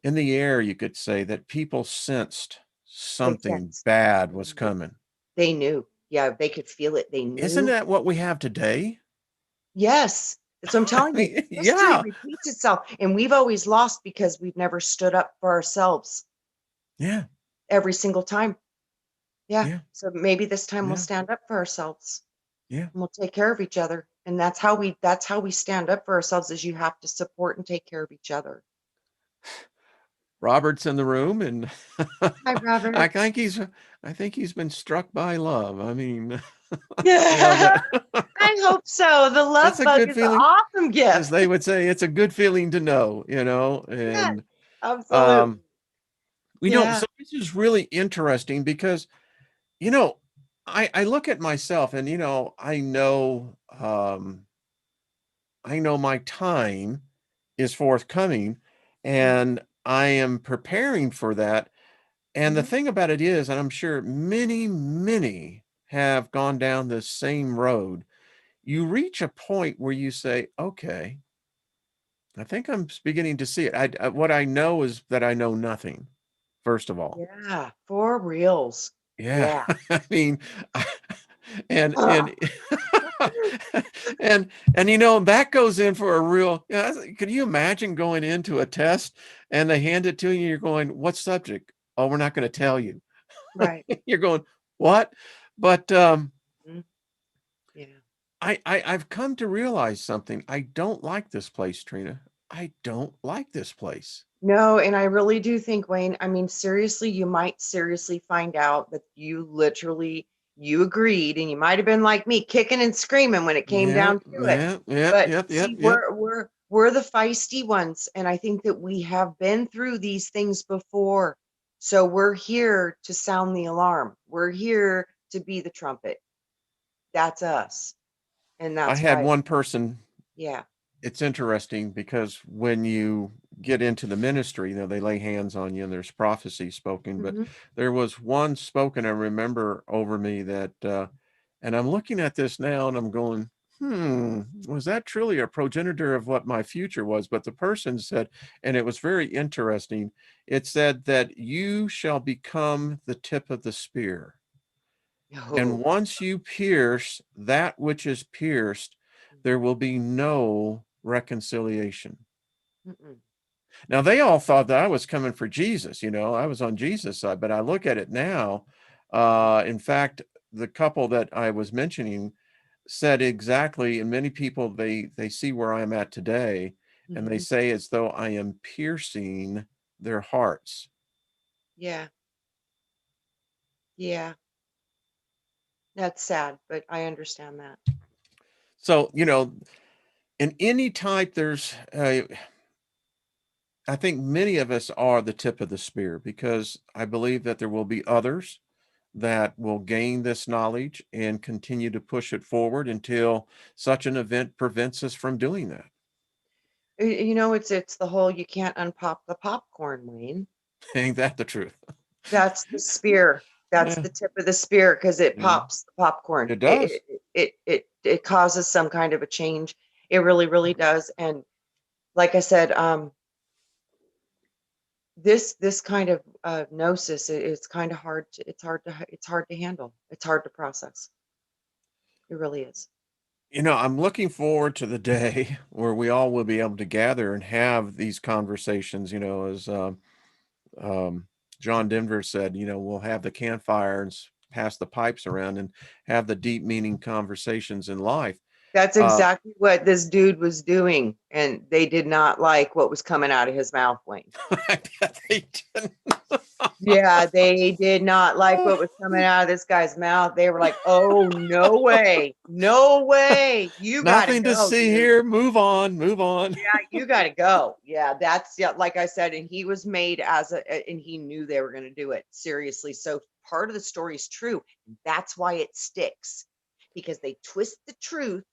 in the air, you could say that people sensed they something sensed. bad was coming. They knew. Yeah, they could feel it. They Isn't knew. that what we have today? Yes. So I'm I telling you, mean, history yeah, repeats itself. And we've always lost because we've never stood up for ourselves yeah, every single time. Yeah. yeah, So maybe this time we'll yeah, stand up for ourselves yeah. and we'll take care of each other. And that's how we stand up for ourselves, is you have to support and take care of each other. Robert's in the room, and Hi, I Robert. think he's I think he's been struck by love. I mean, I that hope so. The that's love a bug good is an feeling, awesome as gift. they would say. It's a good feeling to know, Yes, and absolutely. um, we don't. Yeah. So this is really interesting because you know, I look at myself, and I know my time is forthcoming, Mhm, and I am preparing for that. And the mhm. thing about it is, and I'm sure many, many have gone down the same road, you reach a point where you say, okay, I think I'm beginning to see it. What I know is that I know nothing, first of all. Yeah, for reals. Yeah. Yeah. I mean, and Ugh. and and that goes in for a real, could you imagine going into a test and they hand it to you and you're going, what subject? Oh, we're not going to tell you. Right. You're going, what? But Mhm. Yeah. I've come to realize something. I don't like this place, Trina. I don't like this place. No, and I really do think, Wayne, I mean, seriously, you might seriously find out that you literally, You agreed, and you might have been like me, kicking and screaming when it came Yeah, down to it. yeah, yeah, But yep, yep, see, yep. we're the feisty ones, and I think that we have been through these things before. So we're here to sound the alarm. We're here to be the trumpet. That's us. And I that's had why, one person. yeah. It's interesting because when you get into the ministry, they lay hands on you and there's prophecy spoken. But Hmm. there was one spoken, I remember, over me that, and I'm looking at this now and I'm going, was that truly a progenitor of what my future was? But the person said, and it was very interesting, it said that you shall become the tip of the spear. And Oh, once you pierce that which is pierced, there will be no reconciliation. mm-mm. Now, they all thought that I was coming for Jesus. I was on Jesus' side, but I look at it now. In fact, the couple that I was mentioning said exactly, and many people, they see where I'm at today, and they Hmm. say as though I am piercing their hearts. Yeah. Yeah. That's sad, but I understand that. So, in any type, I think many of us are the tip of the spear because I believe that there will be others that will gain this knowledge and continue to push it forward until such an event prevents us from doing that. It's the whole you can't unpop the popcorn, Wayne. Ain't that the truth? That's the spear. That's Yeah, the tip of the spear because it yeah, pops the popcorn. it does. It causes some kind of a change. It really, really does. And like I said, this kind of gnosis, it's kind of hard to it's hard to handle. It's hard to process. It really is. I'm looking forward to the day where we all will be able to gather and have these conversations, as um, John Denver said, we'll have the campfire and pass the pipes around and have the deep meaning conversations in life. That's Uh, exactly what this dude was doing, and they did not like what was coming out of his mouth, Wayne. I bet they didn't. Yeah, they did not like what was coming out of this guy's mouth. They were like, "Oh, no way. No way. You got to Nothing to go, see dude. here. Move on. Move on. Yeah, you got to go." Yeah, that's yeah, like I said, and he was made and he knew they were going to do it. Seriously. So part of the story is true. And that's why it sticks because they twist the truth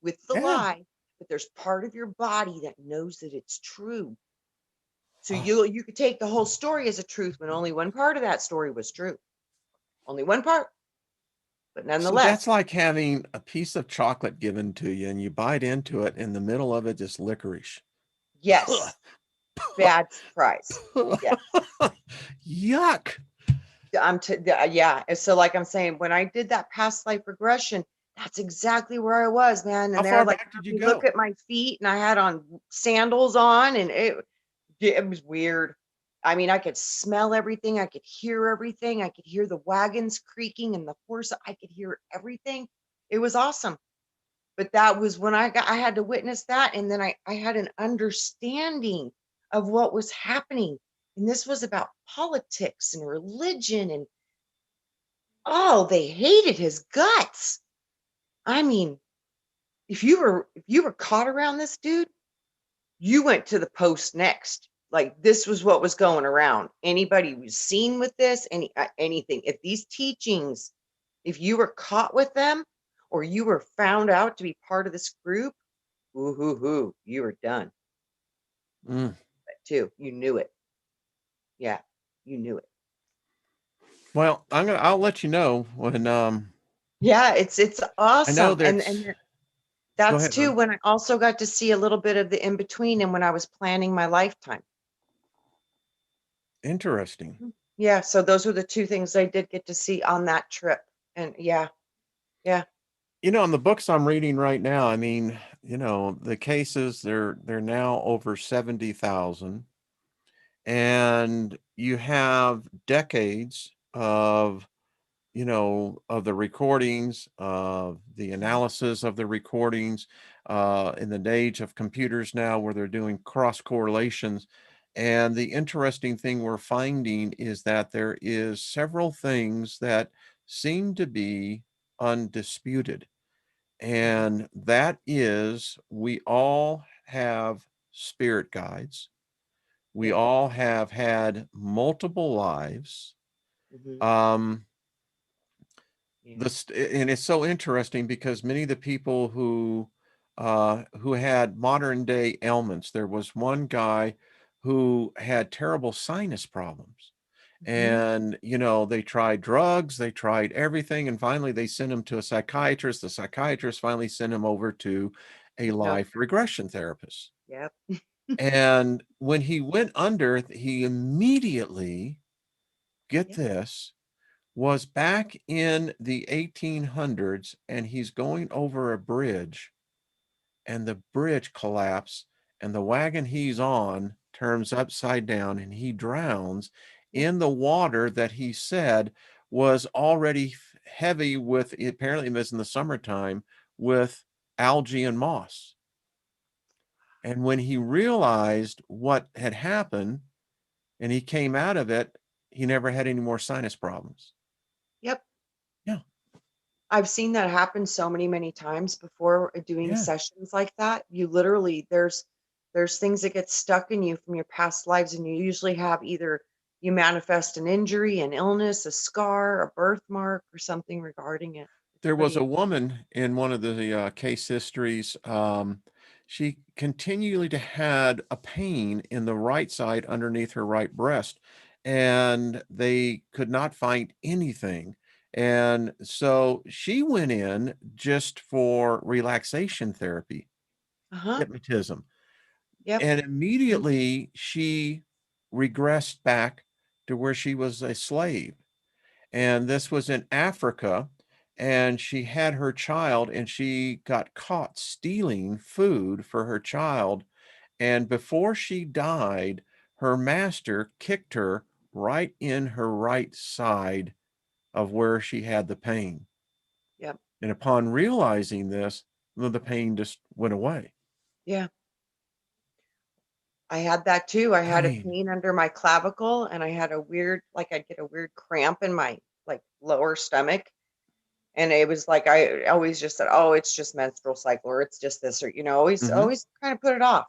with the Yeah. lie, but there's part of your body that knows that it's true. So Oh, you could take the whole story as a truth when only one part of that story was true. Only one part, but see, that's nonetheless, like having a piece of chocolate given to you and you bite into it. In the middle of it is licorice. yes, bad surprise. Yeah, Yuck. yeah. And so, like I'm saying, when I did that past life regression, that's exactly where I was, man. How And they're far like, back did "Have you me look go? at my feet," and I had on sandals on, and it was weird. I mean, I could smell everything. I could hear everything. I could hear the wagons creaking and the horse. I could hear everything. It was awesome. But that was when I had to witness that. And then I had an understanding of what was happening. And this was about politics and religion. And oh, they hated his guts. I mean, if you were caught around this dude, you went to the post next. Like this was what was going around. Anybody was seen with this, anything. If these teachings, if you were caught with them, or you were found out to be part of this group, ooh hoo hoo, you were done. Mm. Too, you knew it. Yeah, you knew it. Well, I'll let you know when, Yeah, it's I know awesome, and there's, go that's ahead, too hon. when I also got to see a little bit of the in between, and when I was planning my lifetime. Interesting. Mhm. Yeah, so those were the two things I did get to see on that trip, and yeah, yeah. In the books I'm reading right now, I mean, the cases, they're now over 70,000. And you have decades of the recordings, of the Mhm. analysis of the recordings, in the age of computers now where they're doing cross correlations. And the interesting thing we're finding is that there is several things that seem to be undisputed. Mhm. And that is, we all have spirit guides. We Yep. all have had multiple lives. Mhm. Um, Yeah. and it's so interesting because many of the people who had modern day ailments, there was one guy who had terrible sinus problems. Mhm. And, they tried drugs, they tried everything, and finally they sent him to a psychiatrist. The psychiatrist finally sent him over to a life Hypnosis. regression therapist. Yep. And when he went under, he immediately, get Yep. this, was back in the 1800s, and he's going over a bridge, and the bridge collapsed, and the wagon he's on turns upside down, and he drowns Yep. in the water that he said was already heavy with, apparently it was in the summertime, with algae and moss. And when he realized what had happened and he came out of it, he never had any more sinus problems. Yep. Yeah, I've seen that happen so many, many times before doing yeah. sessions like that. You literally there's things that get stuck in you from your past lives, and you usually have either you manifest an injury, an illness, a scar, a birthmark, or something regarding it. It's There was pretty a woman in one of the case histories. She continually had a pain in the right side underneath her right breast, and they could not find anything. And so she went in just for relaxation therapy, uh-huh. hypnotism, Yep. and Mhm. immediately she regressed back to where she was a slave. Yep. And this was in Africa, and she had her child, and she got caught stealing food for her child, and before she died, her master kicked her right in her right side of where she had the pain, Yep. and upon realizing this, the pain just went away. Yeah. I had that too. I I had a mean, pain under my clavicle, and I had a weird like I'd get a weird cramp in my like lower stomach. And it was like I always just said, "Oh, it's just menstrual cycle, or it's just this," or always mhm, always kind of put it off.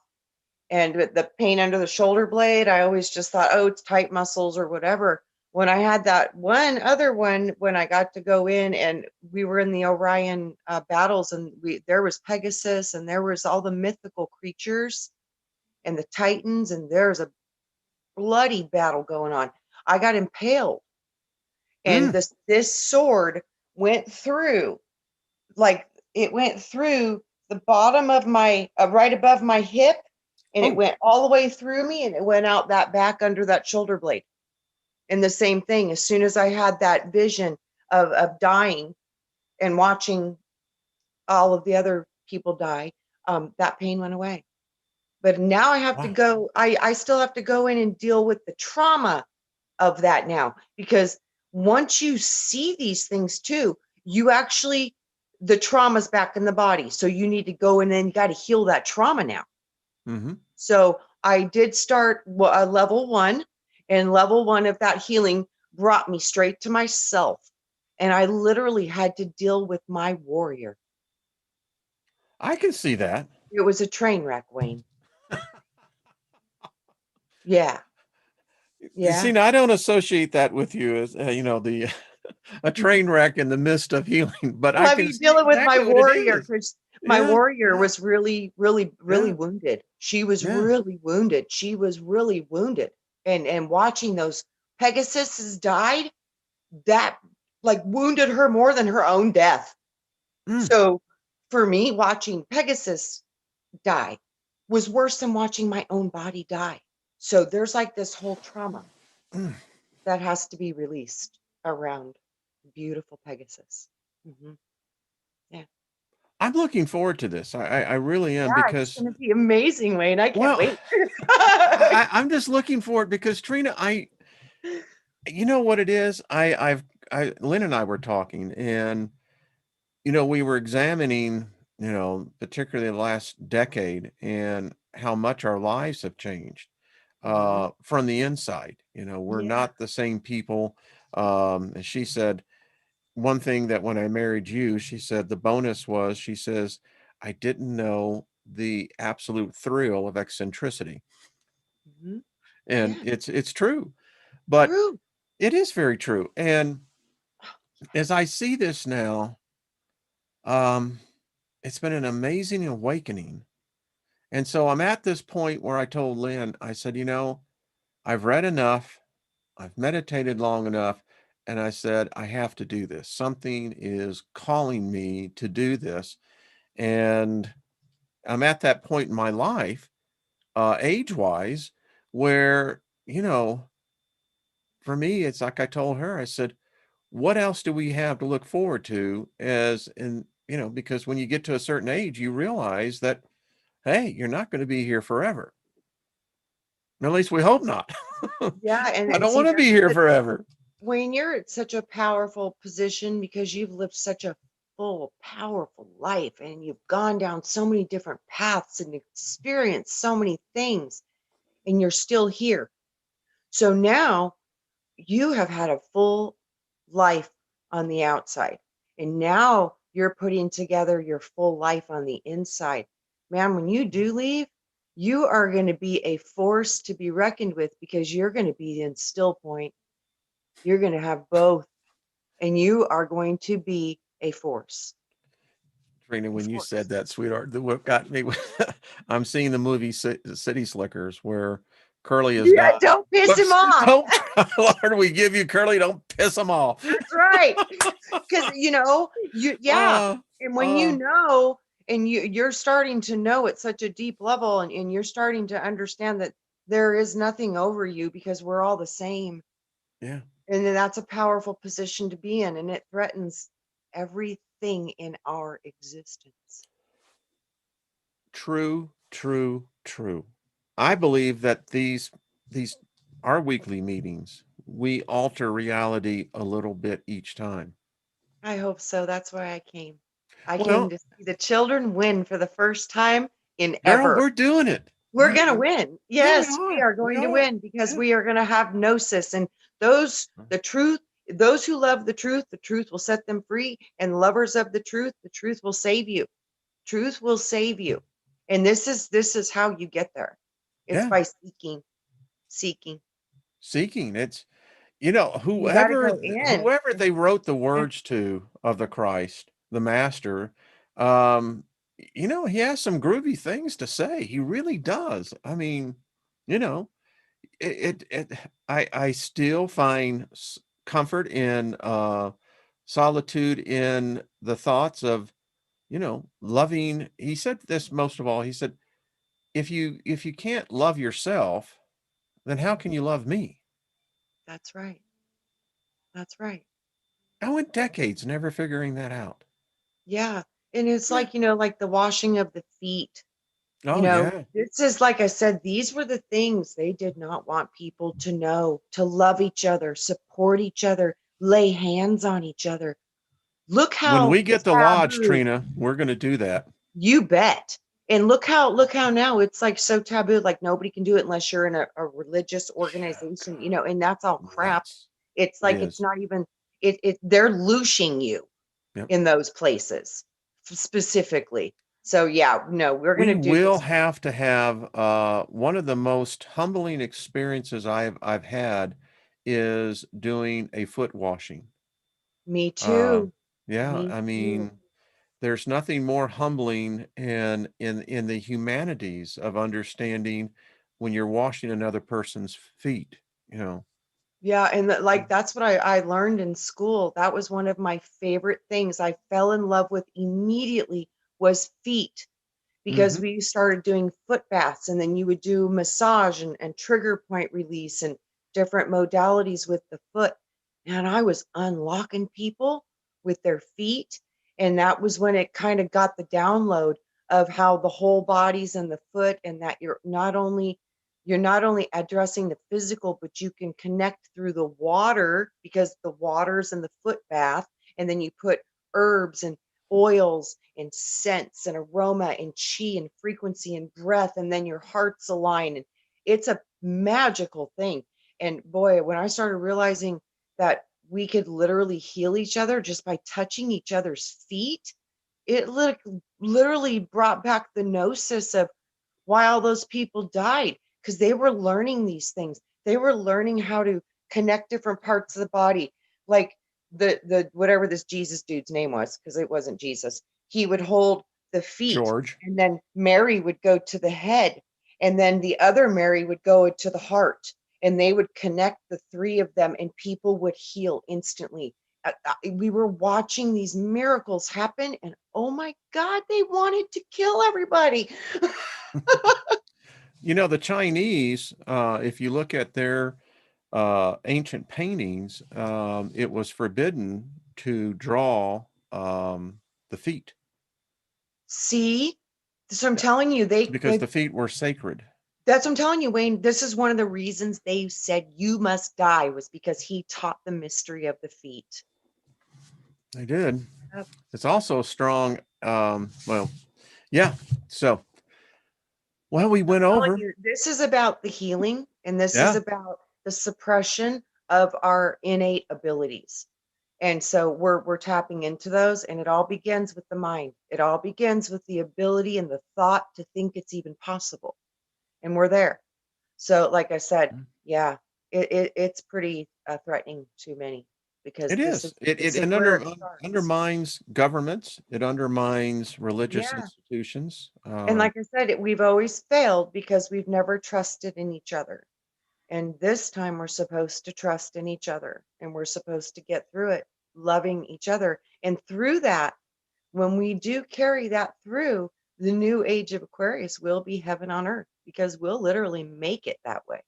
And with the pain under the shoulder blade, I always just thought, "Oh, it's tight muscles or whatever." When I had that one other one, when I got to go in and we were in the Orion battles, and there was Pegasus, and there was all the mythical creatures and the Titans, and there's a bloody battle going on. I got impaled, and mm, this sword went through like, it went through the bottom of my right above my hip, and it oh, went all the way through me, and it went out that back under that shoulder blade. And the same thing, as soon as I had that vision of dying and watching all of the other people die, that pain went away. But now I have to wow, go I still have to go in and deal with the trauma of that now, because once you see these things too, you actually the trauma's back in the body. So you need to go and then you got to heal that trauma now. mhm. So I did start level one, and level one of that healing brought me straight to myself. And I literally had to deal with my warrior. I can see that. It was a train wreck, Wayne. Yeah. See, Yeah. now I don't associate that with you as, the a train wreck in the midst of healing, but I Well, I can mean, see dealing with my exactly what it warrior, is. 'cause my Yeah, warrior yeah, was really, really, really yeah, wounded. She was yeah. really wounded. She was really wounded. And watching those Pegasuses died, that like wounded her more than her own death. Mm, So for me, watching Pegasus die was worse than watching my own body die. So there's like this whole trauma mm. that has to be released around beautiful Pegasus. Mhm. Yeah. I'm looking forward to this. I really am Yeah, it's because, gonna be amazing, Wayne. I can't well, wait. I'm just looking for it because Trina, you know what it is? Lynn and I were talking, and we were examining, particularly the last decade and how much our lives have changed Mhm. from the inside. We're Yeah. not the same people. And she said, one thing that when I married you, she said the bonus was, she says, I didn't know the absolute thrill of eccentricity. Mhm. And Yeah, it's true, but true. it is very true. And as I see this now, um, it's been an amazing awakening. And so I'm at this point where I told Lynn, I said, I've read enough, I've meditated long enough, and I said, I have to do this. Something is calling me to do this. And I'm at that point in my life, age-wise, where, for me, it's like I told her, I said, what else do we have to look forward to because when you get to a certain age, you realize that, hey, you're not going to be here forever. At least we hope not. Yeah, and I and don't see want to be here that forever. when you're at such a powerful position because you've lived such a full, powerful life and you've gone down so many different paths and experienced so many things, and you're still here. So now you have had a full life on the outside, and now you're putting together your full life on the inside. Man, when you do leave, you are going to be a force to be reckoned with because you're going to be in still point. You're going to have both, and you are going to be a force. Trina, A when you force. said that, sweetheart, what got me, I'm seeing the movie City Slickers where Curly is Yeah, gone. don't piss him Whoops, off. don't, Lord, we give you Curly, don't piss them off. That's right. Because yeah. Uh, And when uh, and you're starting to know at such a deep level, and you're starting to understand that there is nothing over you because we're all the same. yeah, And then that's a powerful position to be in, and it threatens everything in our existence. true, true, true. I believe that these our weekly meetings, we alter reality a little bit each time. I hope so. That's why I came. I came Well, to see the children win for the first time in girl, ever. we're doing it. We're gonna win. Yeah, we Yes, we are. are We going to are. win because Yeah. we are gonna have gnosis, and those who love the truth will set them free, and lovers of the truth will save you. Truth will save you. And this is how you get there. It's Yeah. by seeking. Seeking. It's You got to go in. whoever they wrote the words to of the Christ, the master, um, he has some groovy things to say. He really does. I mean, you know, I still find comfort in solitude in the thoughts of, loving. He said this most of all. He said, if you can't love yourself, then how can you love me? That's right. That's right. I went decades never figuring that out. Yeah. And it's Yeah. like the washing of the feet. Oh, yeah. This is like I said, these were the things they did not want people to know, to love each other, support each other, lay hands on each other. Look When how we get the lodge, taboo. Trina, we're going to do that. You bet. And look how now it's like so taboo, like nobody can do it unless you're in a religious organization, and that's all crap. Yes, It's it like it's is. not even they're looshing you Yep. in those places specifically. So yeah, no, we're We gonna do will this. have to have one of the most humbling experiences I've had is doing a foot washing. Me Uh, too. yeah, Me I too. mean, there's nothing more humbling in the humanities of understanding when you're washing another person's feet, you know. Yeah, and that's what I learned in school. That was one of my favorite things. I fell in love with immediately was feet because Hmm. we started doing foot baths, and then you would do massage and trigger point release and different modalities with the foot. And I was unlocking people with their feet. And that was when it kind of got the download of how the whole body's in the foot, and that you're not only addressing the physical, but you can connect through the water because the water's in the foot bath. And then you put herbs and oils and scents and aroma and chi and frequency and breath, and then your heart's aligned, and it's a magical thing. And boy, when I started realizing that we could literally heal each other just by touching each other's feet. It literally brought back the gnosis of why all those people died, because they were learning these things. They were learning how to connect different parts of the body, like the whatever this Jesus dude's name was, because it wasn't Jesus. He would hold the feet, George. and then Mary would go to the head, and then the other Mary would go to the heart, and they would connect the three of them, and people would heal instantly. We were watching these miracles happen, and oh my God, they wanted to kill everybody. You know, the Chinese, if you look at their ancient paintings, it was forbidden to draw the feet. See, so I'm telling you, they because the feet were sacred. that's what I'm telling you, Wayne. This is one of the reasons they said you must die, was because he taught the mystery of the feet. They did. Yep. It's also strong. Well, yeah. So, well, we went over. You, this is about the healing, and this Yeah. is about the suppression of our innate abilities. And so we're tapping into those, and it all begins with the mind. It all begins with the ability and the thought to think it's even possible. And we're there. So, like I said, yeah, it's pretty threatening to many, because It this is. is It undermines governments. It undermines religious Yeah. institutions. And like I said, we've always failed because we've never trusted in each other. And this time we're supposed to trust in each other, and we're supposed to get through it, loving each other. And through that, when we do carry that through, the new age of Aquarius will be heaven on earth, because we'll literally make it that way.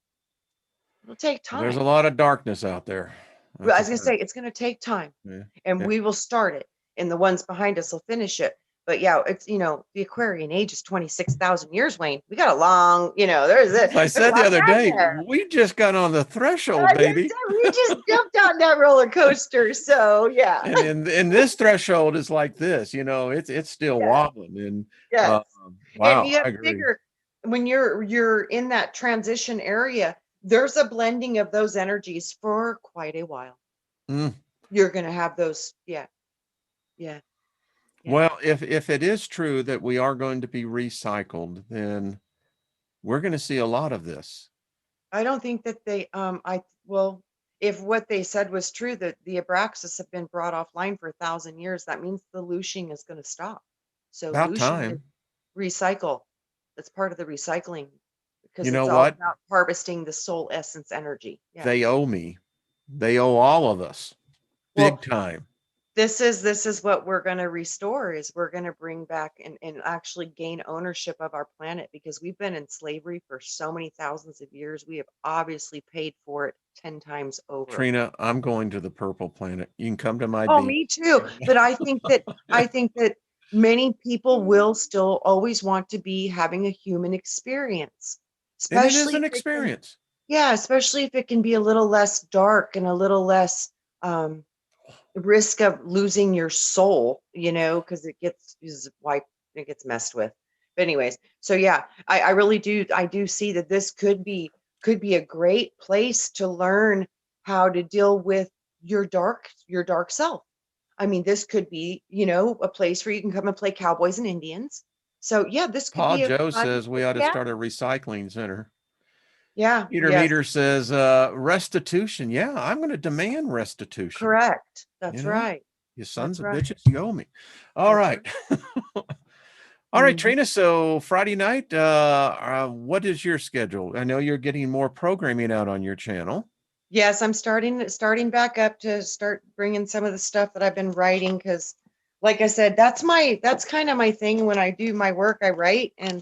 It'll take There's a time. lot of darkness out there. Well, I was going to say, it's going to take time, Yeah. and Yeah. we will start it, and the ones behind us will finish it. But yeah, it's, the Aquarian age is 26,000 years, Wayne. We got a long, there's As I a said the lot of other time day, there. we just got on the threshold, baby. We just jumped on that roller coaster. So yeah. And this threshold is like this, it's still wobbling. And Yes. And wow, you have I to agree. figure, when you're in that transition area, there's a blending of those energies for quite a while. Mm. You're going to have those. Yeah. Yeah. Yeah. Well, if it is true that we are going to be recycled, then we're going to see a lot of this. I don't think that well, if what they said was true, that the Abraxas have been brought offline for 1,000 years, that means the looshing is going to stop. So About looshing is time. recycle. That's part of the recycling, You because know it's all what? about harvesting the soul essence energy. Yeah. They owe me. They owe all of us. Well, Big time. this is what we're going to restore, is we're going to bring back and actually gain ownership of our planet, because we've been in slavery for so many thousands of years. We have obviously paid for it 10 times over. Trina, I'm going to the purple planet. You can come to my Oh, beach. me too. But I think that many people will still always want to be having a human experience. And it is Especially an if it can, experience. yeah, especially if it can be a little less dark and a little less risk of losing your soul, because it gets wiped, it gets messed with. But anyways, so yeah, I really do see that this could be a great place to learn how to deal with your dark self. I mean, this could be, a place where you can come and play cowboys and Indians. So yeah, this could Paul be a Joe fun, says we ought to yeah, start a recycling center. yeah, Peter yes, Meter says restitution. Yeah, I'm going to demand restitution. correct. That's right. You sons That's of right. bitches, you owe me. All right. All right, Trina. So Friday night, what is your schedule? I know you're getting more programming out on your channel. Yes, I'm starting back up to start bringing some of the stuff that I've been writing, because like I said, that's kind of my thing. When I do my work, I write, and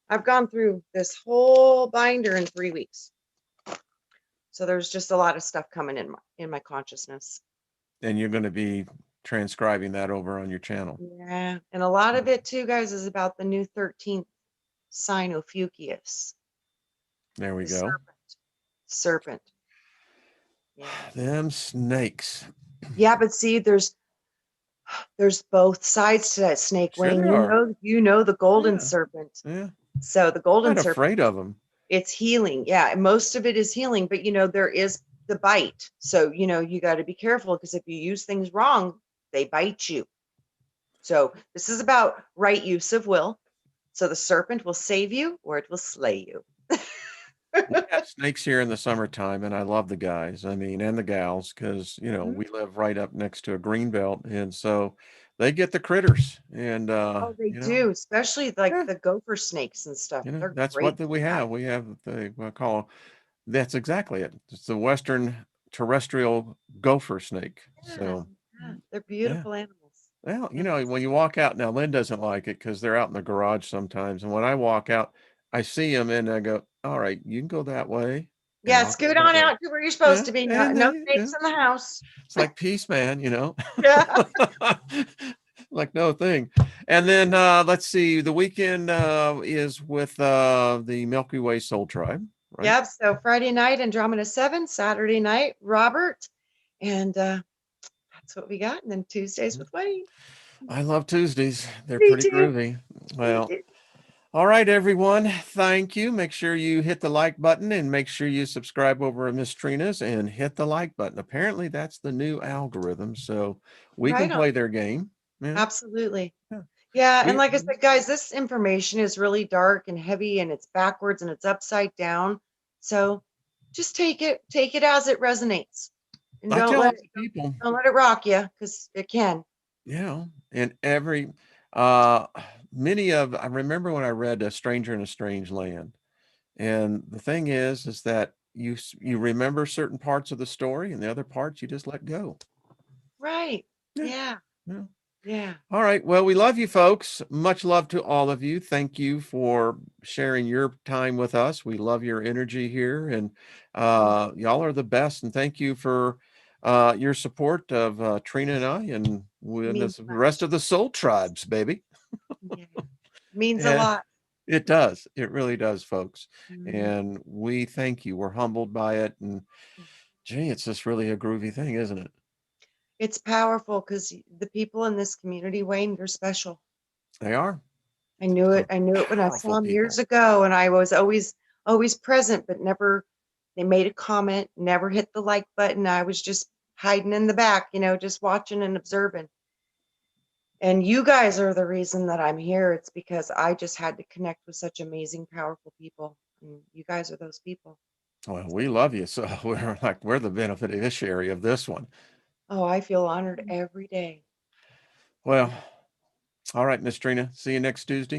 I've gone through this whole binder in 3 weeks. So there's just a lot of stuff coming in my consciousness. And you're going to be transcribing that over on your channel. Yeah, and a lot of it too, guys, is about the new 13th sign, Ophiuchus. There we go. Serpent. Yeah. Them snakes. Yeah, but see, there's both sides to that snake, Sure Wayne. there are. You know the golden Yeah. serpent. Yeah. So the golden I'm not serpent, afraid of them. it's healing. Yeah, most of it is healing, but there is the bite. So, you got to be careful, because if you use things wrong, they bite you. So this is about right use of will. So the serpent will save you or it will slay you. We got snakes here in the summertime, and I love the guys, I mean, and the gals, because we live right up next to a green belt, and so they get the critters, and Oh, they do, especially like yeah, the gopher snakes and stuff. They're that's what great. we have. We have the what I call that's exactly it. It's the Western terrestrial gopher snake. Yeah, So yeah, they're yeah. beautiful animals. Well, Yeah. when you walk out now, Lynn doesn't like it because they're out in the garage sometimes. And when I walk out, I see them and I go, all right, you can go that way and Yeah, I'll go scoot that on way. out to where you're supposed Yeah. to be. No, And no they, snakes in the house. it's like peace, man, Yeah. like no thing. And then let's see, the weekend is with the Milky Way Soul Tribe, right? Yep. So Friday night, Andromeda 7, Saturday night, Robert. And that's what we got. And then Tuesdays with Wayne. I love Tuesdays. They're Me pretty too. groovy. Me Well, too. all right, everyone. Thank you. Make sure you hit the like button and make sure you subscribe over at Miss Trina's and hit the like button. Apparently, that's the new algorithm, so we can Right on. play their game. Yeah. Absolutely. Yeah. Yeah. And We like I said, guys, this information is really dark and heavy, and it's backwards and it's upside down. So just take it as it resonates, and I tell other people, don't let it rock you, because it can. and every many of I remember when I read A Stranger in a Strange Land, and the thing is that you remember certain parts of the story, and the other parts you just let go. Right. Yeah. Yeah. Yeah. Yeah. All right. Well, we love you folks. Much love to all of you. Thank you for sharing your time with us. We love your energy here, and y'all are the best. And thank you for your support of Trina and I, and when Means the rest much. of the soul tribes, baby. Yeah. Means a Yeah, lot. it does. It really does, folks. Mm. And we thank you. We're humbled by it. And gee, it's just really a groovy thing, isn't it? It's powerful, because the people in this community, Wayne, they're special. They are I knew it. some I knew it when I saw powerful them years people. ago, and I was always present, but never. They made a comment, never hit the like button. I was just hiding in the back, just watching and observing. And you guys are the reason that I'm here. It's because I just had to connect with such amazing, powerful people, and you guys are those people. Well, we love you. So we're the beneficiary of this one. Oh, I feel honored every day. Well, all right, Miss Trina. See you next Tuesday.